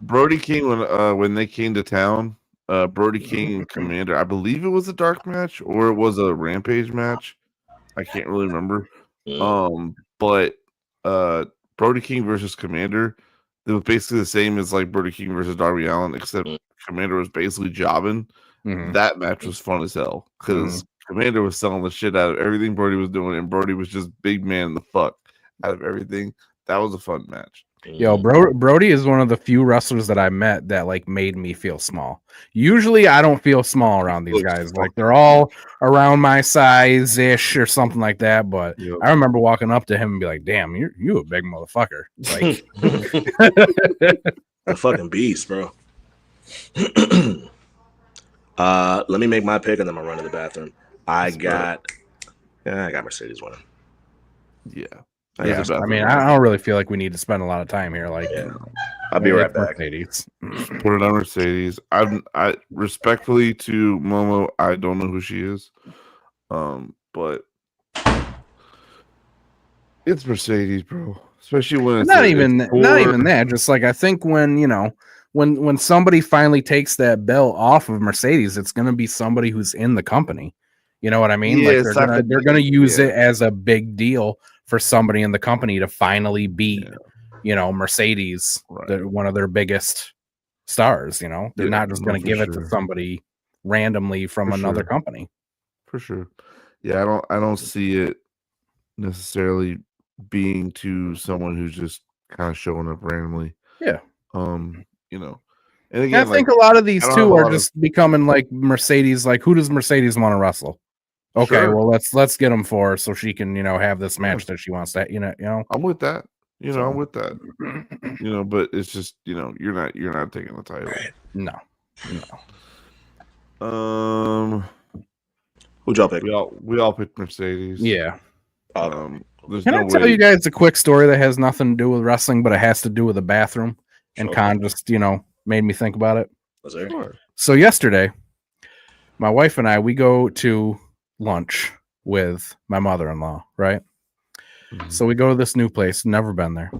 Brody King when they came to town, Brody King and Commander. I believe it was a dark match or it was a Rampage match. I can't really remember. But Brody King versus Commander. It was basically the same as like Brody King versus Darby Allin, except Commander was basically jobbing. That match was fun as hell because Commander was selling the shit out of everything Brody was doing, and Brody was just big man the fuck out of everything. That was a fun match. Yo, Brody is one of the few wrestlers that I met that like made me feel small. Usually I don't feel small around these guys. Like they're all around my size ish or something like that. But I remember walking up to him and be like, damn, you a big motherfucker. Like a fucking beast, bro. Let me make my pick and then I'm run to the bathroom. I got Mercedes winning. Yeah. I mean, I don't really feel like we need to spend a lot of time here. Like, I'll be right back. Mercedes. Put it on Mercedes. I respectfully to Momo, I don't know who she is, but it's Mercedes, bro. Especially when it's not even that. Just like I think when when somebody finally takes that belt off of Mercedes, it's going to be somebody who's in the company. You know what I mean? Yeah, like they're gonna use it as a big deal for somebody in the company to finally beat, Mercedes, one of their biggest stars. They're not just going to give it to somebody randomly from another company. For sure. Yeah, I don't see it necessarily being to someone who's just kind of showing up randomly. Yeah. And again, I think a lot of these two are just becoming like Mercedes. Like, who does Mercedes want to wrestle? Okay, well let's get them for her so she can have this match that she wants to. I'm with that. I'm with that. But it's just you're not taking the title. Right. No. Who'd y'all pick? We all picked Mercedes. Yeah. Can I tell you guys a quick story that has nothing to do with wrestling, but it has to do with the bathroom? And Con just made me think about it. Was there? Sure. So yesterday, my wife and I, we go to lunch with my mother-in-law, right? So we go to this new place, never been there.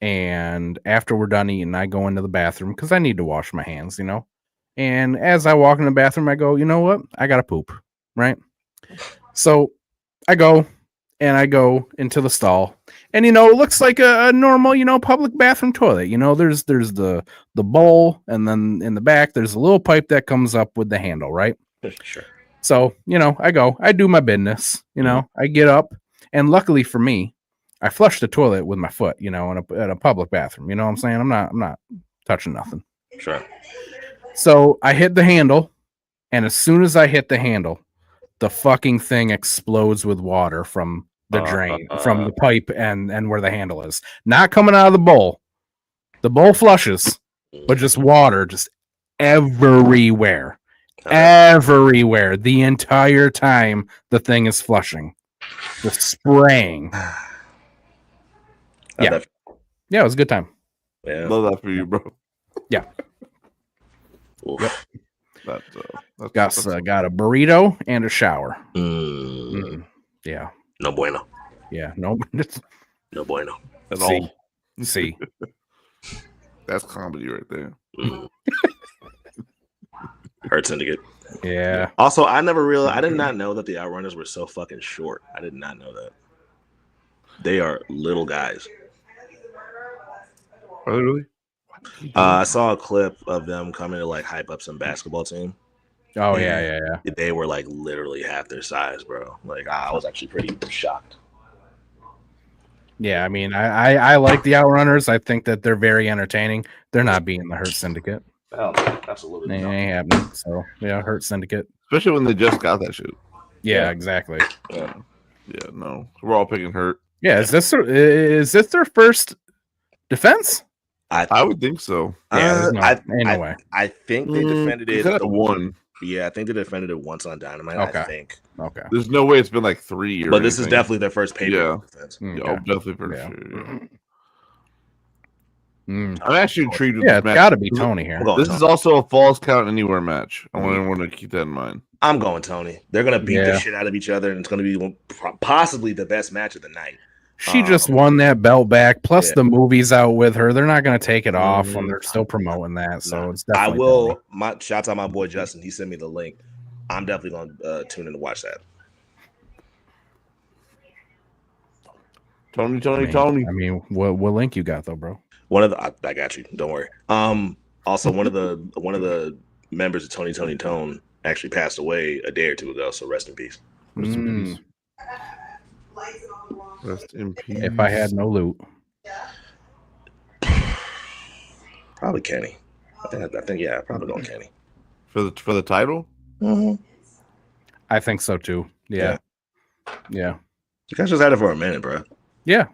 And after we're done eating, I go into the bathroom because I need to wash my hands, And as I walk in the bathroom, I go, you know what? I got to poop, right? So I go into the stall. And, it looks like a normal, public bathroom toilet. There's the bowl, and then in the back, there's a little pipe that comes up with the handle, right? Sure. So, I do my business, I get up, and luckily for me, I flush the toilet with my foot, in a public bathroom. You know what I'm saying? I'm not touching nothing. Sure. So I hit the handle, and as soon as I hit the handle, the fucking thing explodes with water from the drain, from the pipe and where the handle is. Not coming out of the bowl. The bowl flushes, but just water just everywhere. Everywhere. The entire time the thing is flushing. Just spraying. Yeah. Yeah, it was a good time. Yeah. Love that for you, bro. Yeah. Yep. That's got a burrito and a shower. Yeah. No bueno. Yeah. No. No bueno. At all. See. That's comedy right there. Hurt Syndicate. Yeah. Also, I did not know that the Outrunners were so fucking short. I did not know that. They are little guys. Are they really? I saw a clip of them coming to like hype up some basketball team. Oh yeah. They were like literally half their size, bro. Like I was actually pretty shocked. Yeah, I mean, I like the Outrunners. I think that they're very entertaining. They're not beating the Hurt Syndicate. Oh, absolutely. It ain't happening. So yeah, Hurt Syndicate. Especially when they just got that shit. Yeah, exactly. Yeah, no. We're all picking Hurt. Yeah, is this their first defense? I would think so. Anyway. I think they defended it the one. Yeah, I think they defended it once on Dynamite. Okay. I think. Okay. There's no way it's been like 3 years. But this is definitely their first pay-per-view defense. Yeah, definitely for sure. Yeah. I'm actually intrigued with this match. It's got to be Tony here. This is also a Falls Count Anywhere match. I want everyone to keep that in mind. I'm going Tony. They're going to beat the shit out of each other, and it's going to be possibly the best match of the night. She just won that belt back. Plus, the movie's out with her. They're not going to take it off when they're still promoting that. So it's definitely. I will. Shouts out my boy Justin. He sent me the link. I'm definitely going to tune in to watch that. Tony. I mean, what link you got though, bro? I got you. Don't worry. Also, one of the members of Tony Tone actually passed away a day or two ago. So rest in peace. Rest in peace. Rest in peace. If I had no loot, probably Kenny. I think yeah, probably going Kenny for the title. Mm-hmm. I think so too. Yeah. You guys just had it for a minute, bro. Yeah.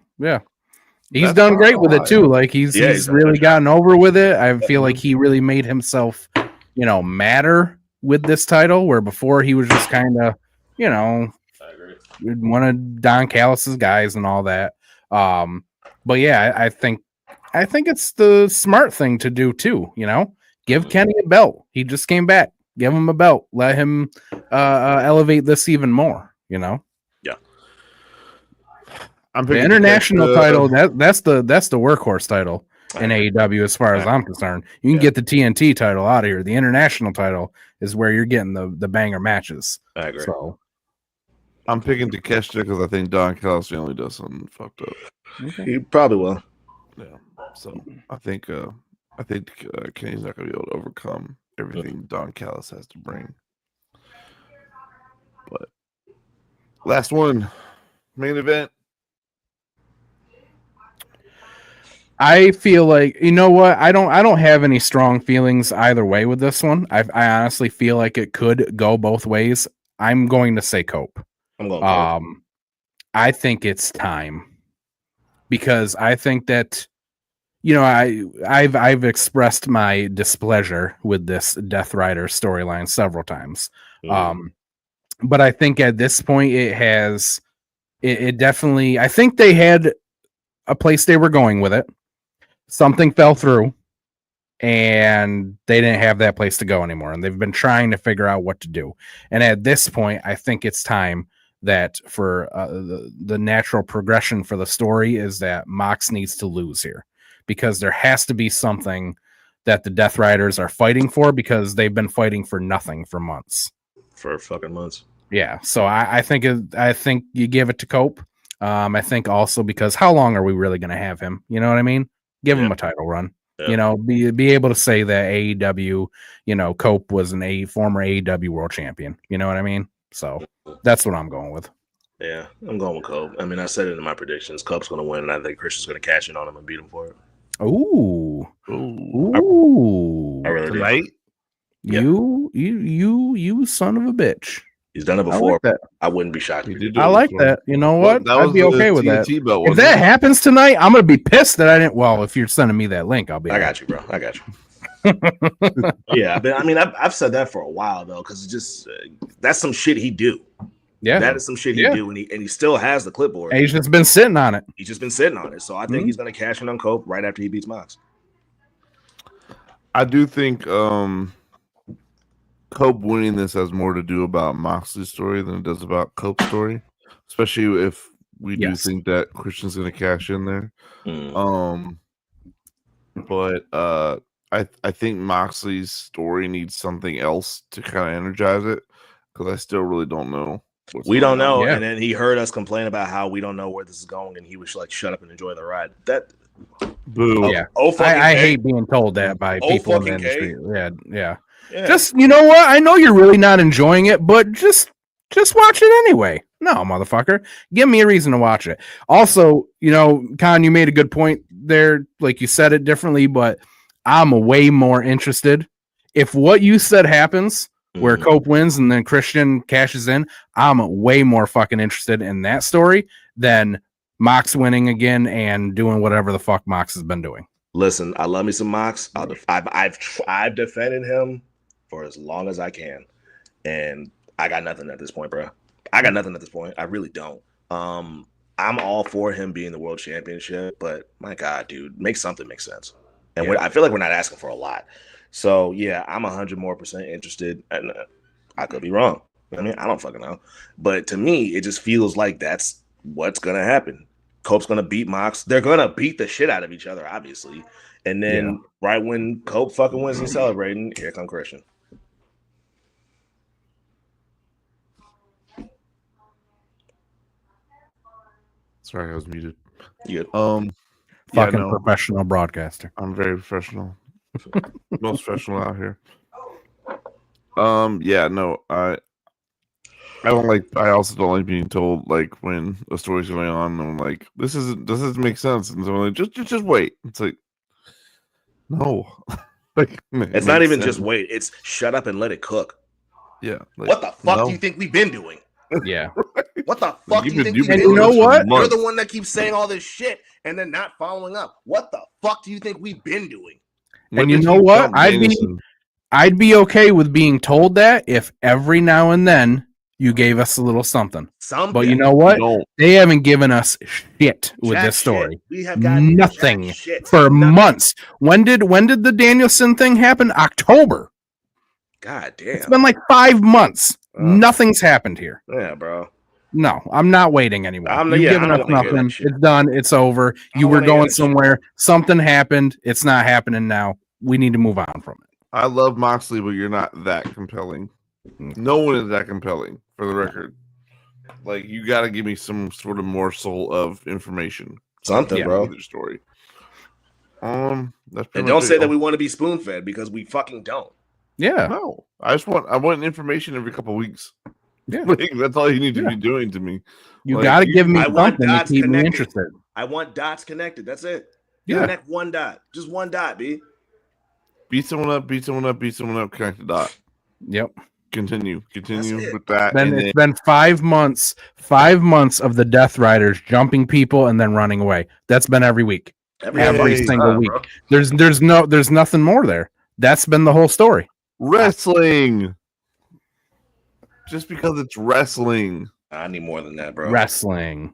He's done great with it too. Like he's really gotten over with it. I feel like he really made himself, matter with this title, where before he was just kind of, one of Don Callis's guys and all that. But yeah, I think it's the smart thing to do too. Give Kenny a belt. He just came back. Give him a belt. Let him elevate this even more. Yeah. The international title. That's the workhorse title in AEW as far as I'm concerned. You can get the TNT title out of here. The international title is where you're getting the banger matches. I agree. So I'm picking Takeshita because I think Don Callis only does something fucked up. Okay. He probably will. Yeah. So I think Kenny's not gonna be able to overcome everything Don Callis has to bring. But last one, main event. I feel like what I don't have any strong feelings either way with this one. I honestly feel like it could go both ways. I'm going to say Cope. I'm going Cope. I think it's time because I think that I've expressed my displeasure with this Death Rider storyline several times. But I think at this point it definitely, I think they had a place they were going with it. Something fell through, and they didn't have that place to go anymore, and they've been trying to figure out what to do. And at this point, I think it's time that for the natural progression for the story is that Mox needs to lose here, because there has to be something that the Death Riders are fighting for, because they've been fighting for nothing for months. For fucking months. Yeah, so I think you give it to Cope. I think also because how long are we really going to have him? You know what I mean? Give him a title run. Yeah. You know, be able to say that AEW, you know, Cope was a former AEW world champion. You know what I mean? So that's what I'm going with. Yeah, I'm going with Cope. I mean, I said it in my predictions. Cope's going to win, and I think Christian's going to cash in on him and beat him for it. Ooh. I really tonight? Do. You son of a bitch. He's done it before. Like that. I wouldn't be shocked. I like that. You know what? I'd be okay with that. If that happens tonight, I'm gonna be pissed that I didn't. Well, if you're sending me that link, I'll be. I got you, bro. I got you. Yeah, but I mean, I've said that for a while though, because just that's some shit he do. Yeah, that is some shit he do, and he still has the clipboard. And he's just been sitting on it. He's just been sitting on it. So I think he's gonna cash in on Cope right after he beats Mox. I do think Cope winning this has more to do about Moxley's story than it does about Cope's story, especially if we do think that Christian's going to cash in there. But I think Moxley's story needs something else to kind of energize it, because I still really don't know. We don't know, and then he heard us complain about how we don't know where this is going, and he was like, "Shut up and enjoy the ride." That. Boo. Yeah. I hate being told that by people in the industry. Yeah. Just, you know what? I know you're really not enjoying it, but just watch it anyway. No, motherfucker. Give me a reason to watch it. Also, you know, Con, you made a good point there. Like, you said it differently, but I'm way more interested. If what you said happens, where Cope wins and then Christian cashes in, I'm way more fucking interested in that story than Mox winning again and doing whatever the fuck Mox has been doing. Listen, I love me some Mox. I've defended him for as long as I can, and I got nothing at this point, bro. I got nothing at this point. I really don't. I'm all for him being the world championship, but my God, dude, make something make sense. And I feel like we're not asking for a lot. So yeah, I'm 100% more interested, and I could be wrong. I mean, I don't fucking know, but to me, it just feels like that's what's gonna happen. Cope's gonna beat Mox. They're gonna beat the shit out of each other, obviously. And then right when Cope fucking wins and celebrating, here comes Christian. Sorry, I was muted. You fucking professional broadcaster. I'm very professional. Most professional out here. I also don't like being told, like, when a story's going on, I'm like, this doesn't make sense, and so I'm like, just wait. It's like, no. Like, it's not even just wait, it's shut up and let it cook. Yeah. Like, what the fuck do you think we've been doing? Yeah. What the fuck do you think we've been doing? You know what? You're the one that keeps saying all this shit and then not following up. What the fuck do you think we've been doing? And you know what? I'd be okay with being told that if every now and then you gave us a little something. But you know what? They haven't given us shit with this story. We have gotten nothing for months. When did the Danielson thing happen? October. God damn. It's been like 5 months. Nothing's happened here. Yeah, bro. No, I'm not waiting anymore. You've given us nothing. It's done. It's over. You were going somewhere. Something happened. It's not happening now. We need to move on from it. I love Moxley, but you're not that compelling. No one is that compelling, for the record. Like, you got to give me some sort of morsel of information. Something, bro. Their story. And don't say that we want to be spoon fed, because we fucking don't. Yeah. No. I want information every couple of weeks. Yeah. Like, that's all you need to be doing to me. You got to give me something to keep me interested. I want dots connected. That's it. Yeah. Connect one dot. Just one dot, B. Beat someone up, connect the dot. Yep. Continue with that. It's been 5 months. 5 months of the Death Riders jumping people and then running away. That's been every week. Every single week. Bro. There's nothing more there. That's been the whole story. Wrestling. Just because it's wrestling. I need more than that, bro. Wrestling.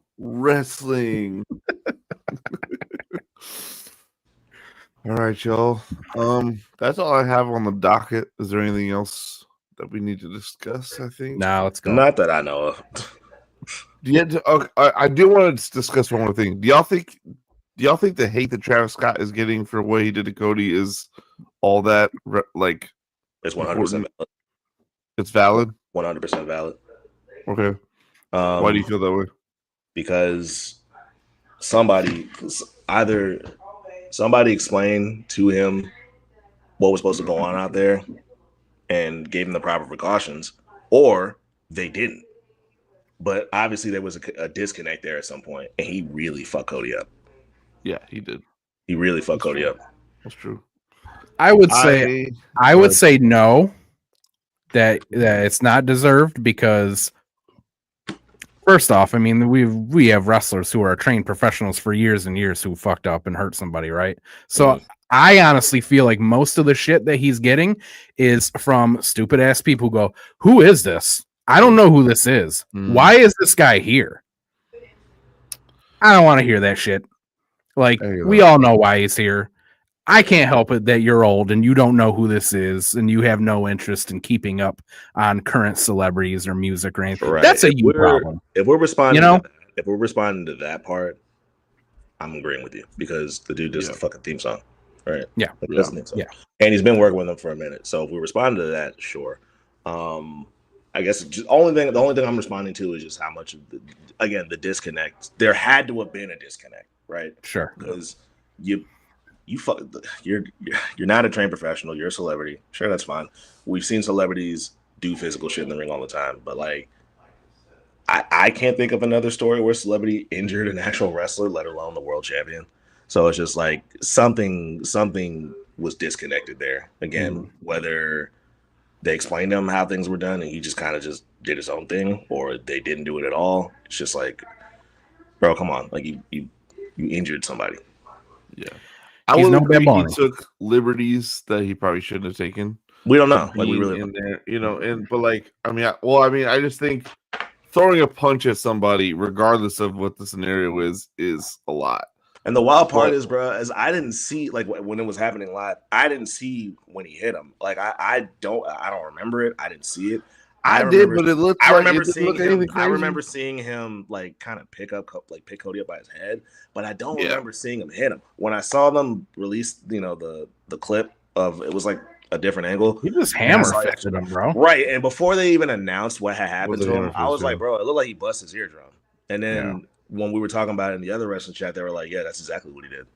All right, y'all. That's all I have on the docket. Is there anything else that we need to discuss? I think. Nah, let's go. Not that I know of. I do want to discuss one more thing. Do y'all think the hate that Travis Scott is getting for what he did to Cody is all that like? It's 100% It's valid. 100% valid. Okay. Why do you feel that way? Because somebody explained to him what was supposed to go on out there and gave him the proper precautions, or they didn't. But obviously there was a disconnect there at some point, and he really fucked Cody up. Yeah, he did. He really fucked Cody up. That's true. I would say no, that it's not deserved, because first off, I mean, we have wrestlers who are trained professionals for years and years who fucked up and hurt somebody, right? So I honestly feel like most of the shit that he's getting is from stupid ass people who go, "Who is this? I don't know who this is. Why is this guy here?" I don't want to hear that shit. Like, we all know why he's here. I can't help it that you're old and you don't know who this is and you have no interest in keeping up on current celebrities or music or anything. Right. That's a you problem. If we're responding, if we're responding to that part, I'm agreeing with you, because the dude does the fucking theme song, right? Yeah, yeah. And he's been working with them for a minute. So if we respond to that, sure. I guess the only thing I'm responding to is just how much of the disconnect. There had to have been a disconnect, right? Sure, because you're not a trained professional. You're a celebrity. Sure, that's fine. We've seen celebrities do physical shit in the ring all the time, but like, I can't think of another story where a celebrity injured an actual wrestler, let alone the world champion. So it's just like something was disconnected there. Again, whether they explained to him how things were done and he just kind of just did his own thing, or they didn't do it at all. It's just like, bro, come on. Like, you injured somebody. Yeah. I would agree he took liberties that he probably shouldn't have taken. We don't know. Like, we really in there, but like, I just think throwing a punch at somebody, regardless of what the scenario is a lot. And the wild part is, bro, is I didn't see, like, when it was happening live, I didn't see when he hit him. Like, I don't remember it. I didn't see it. I remember seeing him like kind of pick Cody up by his head, but I don't remember seeing him hit him. When I saw them release, the clip of, it was like a different angle. He just hammer fisted him, bro. Right, and before they even announced what had happened to him, I was like, bro, it looked like he busted his eardrum. And then when we were talking about it in the other wrestling chat, they were like, yeah, that's exactly what he did.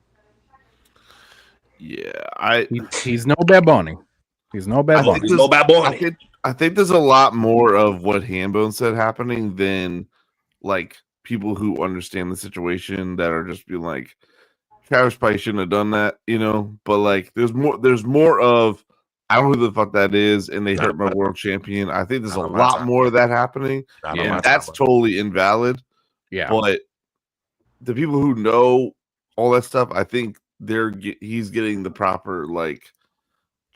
Yeah, he's no Bad Bunny. He's no Bad Bunny. He's no Bad Bunny. I think there's a lot more of what Hambone said happening than like people who understand the situation that are just being like, Travis probably shouldn't have done that, But like, there's more of, I don't know who the fuck that is, and they hurt my world champion. I think there's a lot more of that happening. Yeah, that's totally invalid. Yeah, but the people who know all that stuff, I think he's getting the proper like,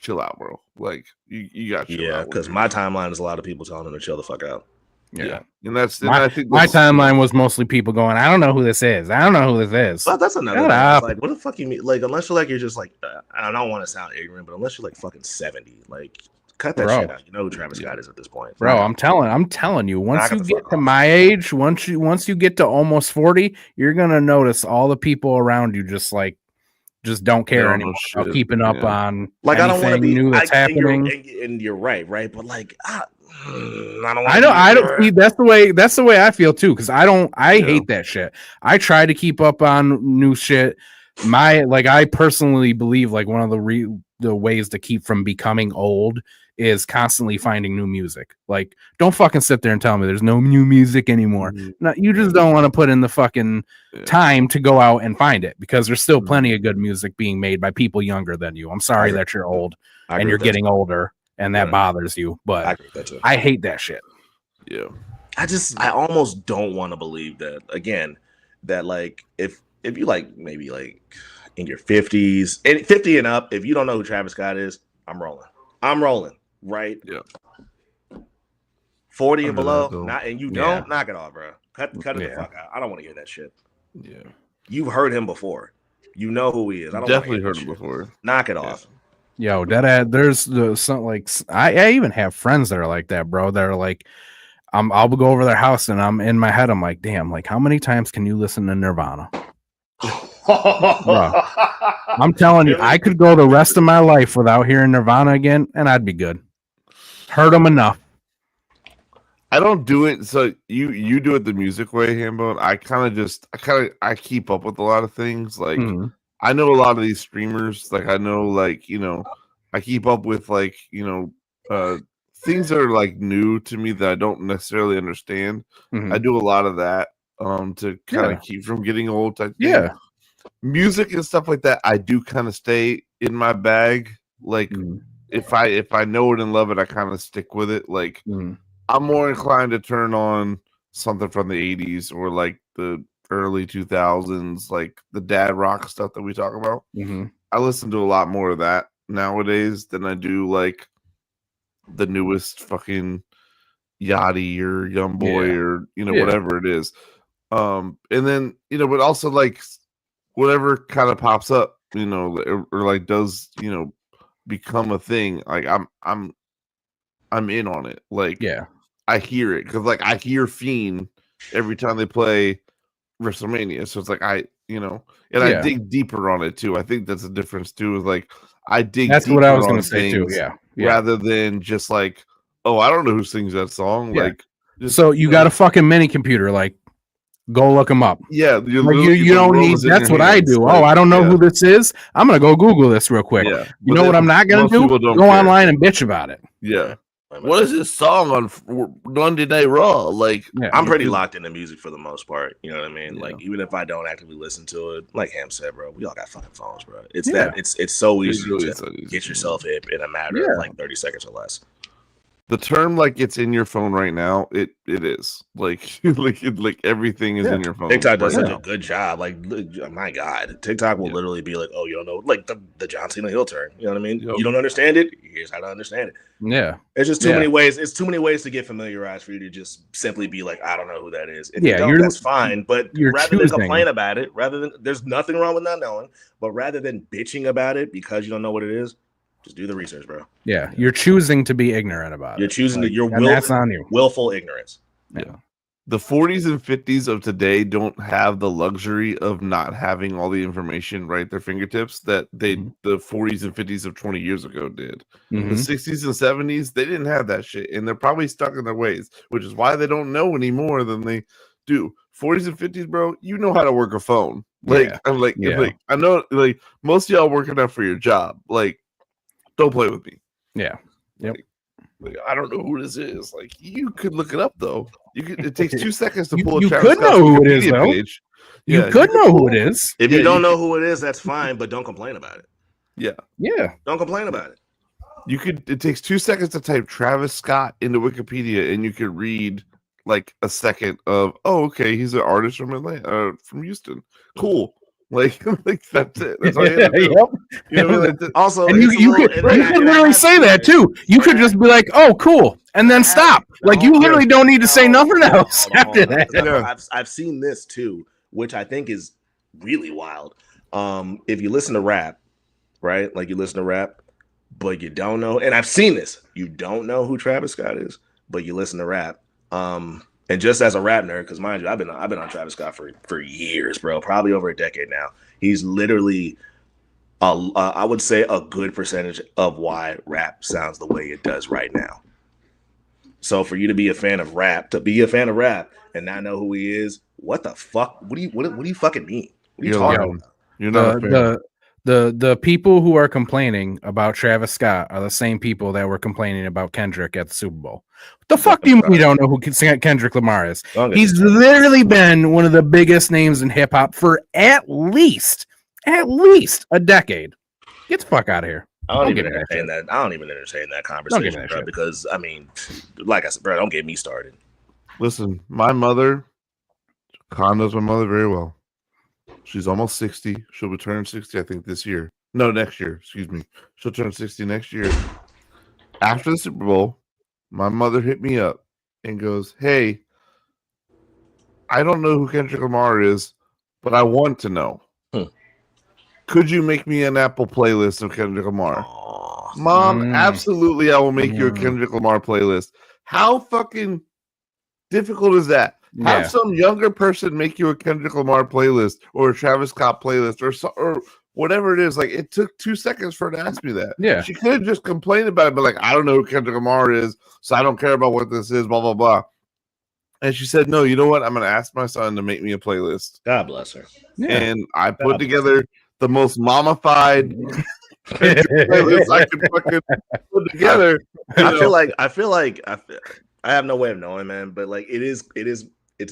chill out, bro. Like, you got chill out. Because my timeline is a lot of people telling him to chill the fuck out. Yeah. And that's I think my timeline was mostly people going, I don't know who this is. I don't know who this is. But that's another thing. Like, what the fuck you mean? Like, unless you're just like, I don't want to sound ignorant, but unless you're like fucking 70, like, cut that shit out. You know who Travis Scott is at this point. Bro, I'm telling you, once you get to my age, once you get to almost 40, you're gonna notice all the people around you just don't care anymore about keeping up on like, I don't want to be new that's happening. And you're right, but like, I don't see, that's the way I feel too, because I hate that shit. I try to keep up on new shit. I personally believe like one of the ways to keep from becoming old is constantly finding new music. Like, don't fucking sit there and tell me there's no new music anymore. No, you just don't want to put in the fucking time to go out and find it, because there's still plenty of good music being made by people younger than you. I'm sorry that you're old and you're getting older and that bothers you, but I hate that shit. Yeah. I almost don't want to believe that, again, that like, if you like maybe like in your 50s and 50 and up, if you don't know who Travis Scott is, I'm rolling. Right? Yeah. 40 and below, don't knock it off, bro. Cut it the fuck out. I don't want to hear that shit. Yeah. You've heard him before. You know who he is. I don't Definitely heard him shit. before. Knock it off. Yo, there's some like I even have friends that are like that, bro. That are like, I'll go over their house and I'm in my head. I'm like, damn, like how many times can you listen to Nirvana? Bro, I'm telling you, I could go the rest of my life without hearing Nirvana again, and I'd be good. Heard them enough. I don't do it. So you do it the music way, Hambone. I keep up with a lot of things. Like I know a lot of these streamers. Like I know, like I keep up with like things that are like new to me that I don't necessarily understand. I do a lot of that to kind of keep from getting old type thing. Yeah. Music and stuff like that, I do kind of stay in my bag. Like if I know it and love it, I kind of stick with it. Like I'm more inclined to turn on something from the 80s or like the early 2000s, like the dad rock stuff that we talk about. I listen to a lot more of that nowadays than I do like the newest fucking Yachty or Young Boy or whatever it is. And then but also like whatever kind of pops up, or like does become a thing. Like I'm in on it. Like I hear it because like I hear Fiend every time they play WrestleMania, so it's like I dig deeper on it too. I think that's the difference too. Is like I dig. That's what I was going to say too. Yeah, rather than just like, oh, I don't know who sings that song. Yeah. Like, just, so you got a fucking mini computer, like. Go look them up. Yeah, you don't need. That's what I do. Like, I don't know who this is. I'm gonna go Google this real quick. Yeah. You know what I'm not gonna do? Go online and bitch about it. Yeah. What is this song on Monday Night Raw? Like, I'm pretty locked into music for the most part. You know what I mean? Yeah. Like, even if I don't actively listen to it, like Ham said, bro, we all got fucking phones, bro. It's so easy to get yourself hip in a matter of like 30 seconds or less. The term like it's in your phone right now, it is like like everything is in your phone. TikTok does such a good job. Like, my God, TikTok will literally be like, oh, you don't know, like the John Cena heel turn. You know what I mean? You don't understand it. Here's how to understand it. Yeah, there's just too many ways. It's too many ways to get familiarized for you to just simply be like, I don't know who that is. If you don't, that's fine. But rather than complain about it, there's nothing wrong with not knowing. But rather than bitching about it because you don't know what it is. Just do the research, bro. Yeah, you're choosing to be ignorant about it. You're choosing that's on you. Willful ignorance. Yeah. The 40s and 50s of today don't have the luxury of not having all the information right at their fingertips that the 40s and 50s of 20 years ago did. The 60s and 70s, they didn't have that shit, and they're probably stuck in their ways, which is why they don't know any more than they do. 40s and 50s, bro, you know how to work a phone. Like, like I know, like most of y'all working out for your job, like. Don't play with me. Yeah. Yep. Like, I don't know who this is. Like, you could look it up though. It takes 2 seconds to pull. You could know who it is, though. Page. You could know who it is. If you don't know who it is, that's fine, but don't complain about it. Yeah. Yeah. Don't complain about it. It takes 2 seconds to type Travis Scott into Wikipedia, and you could read like a second of, oh, okay, he's an artist from Atlanta, from Houston. Cool. Like that's it. That's all you have to do. You know, like, also, and you could literally say that too. You could just be like, "Oh, cool," and then stop. Like you literally don't need to say nothing else after that. I've seen this too, which I think is really wild. If you listen to rap, right? Like you listen to rap, but you don't know. And I've seen this. You don't know who Travis Scott is, but you listen to rap. And just as a rap nerd, because mind you, I've been on Travis Scott for years, bro, probably over a decade now. He's literally, I would say, a good percentage of why rap sounds the way it does right now. So for you to be a fan of rap, and not know who he is, what the fuck? What do you fucking mean? What are you talking about? You're not a fan. The people who are complaining about Travis Scott are the same people that were complaining about Kendrick at the Super Bowl. What the fuck do you mean you don't know who Kendrick Lamar is? He's literally been one of the biggest names in hip hop for at least a decade. Get the fuck out of here. I don't even entertain that conversation, bro, because I mean, like I said, bro, don't get me started. Listen, my mother, Khan knows my mother very well. She's almost 60. She'll be turning 60, I think, this year. No, next year. Excuse me. She'll turn 60 next year. After the Super Bowl, my mother hit me up and goes, "Hey, I don't know who Kendrick Lamar is, but I want to know." could you make me an Apple playlist of Kendrick Lamar? Aw. Mom, absolutely, I will make you a Kendrick Lamar playlist. How fucking difficult is that? Have some younger person make you a Kendrick Lamar playlist or a Travis Scott playlist or whatever it is. Like, it took 2 seconds for her to ask me that. Yeah. She could have just complained about it, but like, I don't know who Kendrick Lamar is, so I don't care about what this is, blah, blah, blah. And she said, no, you know what? I'm going to ask my son to make me a playlist. God bless her. Yeah. And I put together the most mummified playlist I could fucking put together. I feel like I have no way of knowing, man, but like it's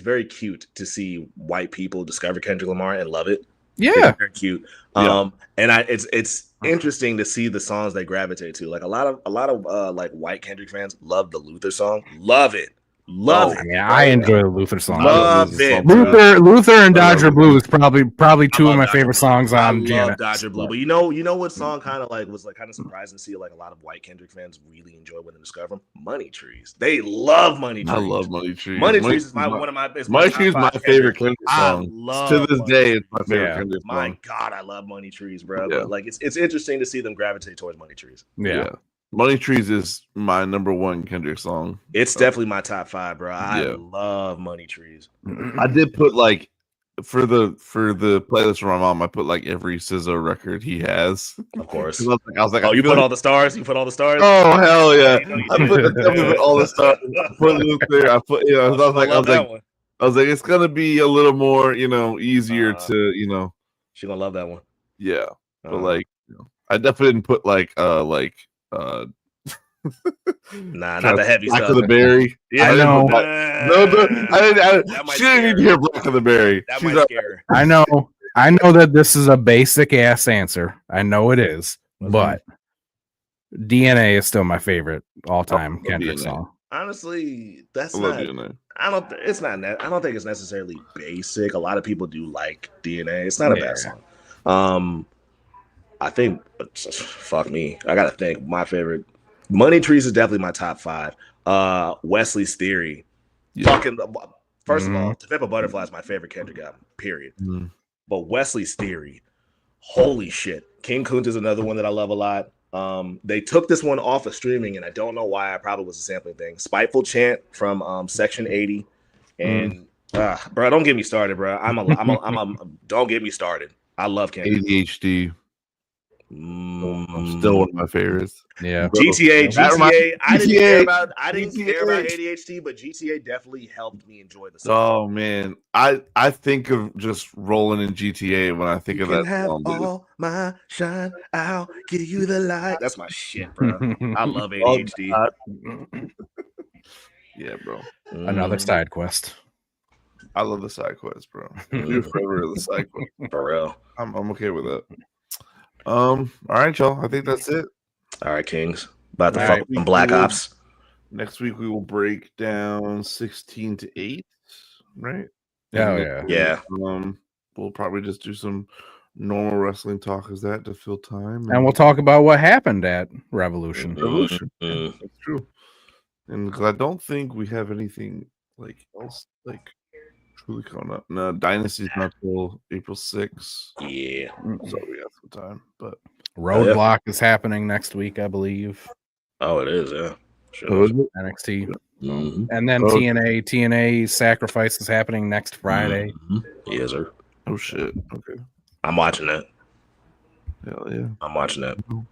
very cute to see white people discover Kendrick Lamar and love it. Yeah, it's very cute. And it's interesting to see the songs they gravitate to. Like a lot of like white Kendrick fans love the Luther song, love it. Yeah, I enjoy the Luther song. Love it. Luther and Dodger Blue is probably two of my favorite songs on Janet. I love Dodger Blue, but you know what song kind of like was like kind of surprising to see like a lot of white Kendrick fans really enjoy when they discover them? Money Trees. They love Money Trees. I love Money Trees. Money Trees is one of my Money Trees is my favorite Kendrick song. To this day, it's my favorite Kendrick song. My God, I love Money Trees, bro. But like it's interesting to see them gravitate towards Money Trees. Yeah. Money Trees is my number one Kendrick song. It's definitely my top 5, bro. I love Money Trees. I did put like for the playlist for my mom, I put like every SZA record he has. Of course. I was like, oh, you put all the stars? You put all the stars? Oh hell yeah! I put all the stars. I put Luther. I put I was like, it's gonna be a little more, easier to, She gonna love that one. Yeah, but like, I definitely didn't put like nah, not the heavy Black stuff. of the Berry. Yeah, I know. She didn't need to hear Black of the Berry. That might scare her. I know that this is a basic ass answer. I know it is, but DNA is still my favorite all time Kendrick song. Honestly, that's not. I don't think it's necessarily basic. A lot of people do like DNA. It's not a bad song. I think, fuck me. I gotta think. My favorite, Money Trees is definitely my top 5. Wesley's Theory, fucking. First of all, To Pimp a Butterfly is my favorite Kendrick album. Period. But Wesley's Theory, holy shit. King Kunta is another one that I love a lot. They took this one off of streaming, and I don't know why. I probably was a sampling thing. Spiteful Chant from Section 80, and bro, don't get me started, bro. Don't get me started. I love Kendrick. ADHD. Still one of my favorites. Yeah. GTA. I didn't care about ADHD, but GTA definitely helped me enjoy the song. Oh man, I think of just rolling in GTA when I think of that song. All my shine, I'll give you the light. That's my shit, bro. I love ADHD. Yeah, bro. Another side quest. I love the side quest, bro. You're forever the side quest. For real. I'm okay with that. All right, y'all. I think that's it. All right, Kings. About to fuck some Black Ops. Next week we will break down 16 to 8, right? Yeah. We'll probably just do some normal wrestling talk as that to fill time, and we'll talk about what happened at Revolution. That's true. And because I don't think we have anything like else like truly coming up. No, Dynasty's not till April 6th. Yeah. So we have some time. But Roadblock is happening next week, I believe. Oh, it is, yeah. Sure. NXT. And then TNA Sacrifice is happening next Friday. Yes, sir. Oh shit. Okay. I'm watching that. Hell yeah. I'm watching that. All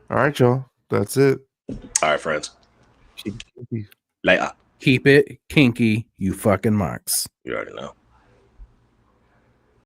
right, y'all. That's it. All right, friends. Later. Keep it kinky, you fucking marks. You already know.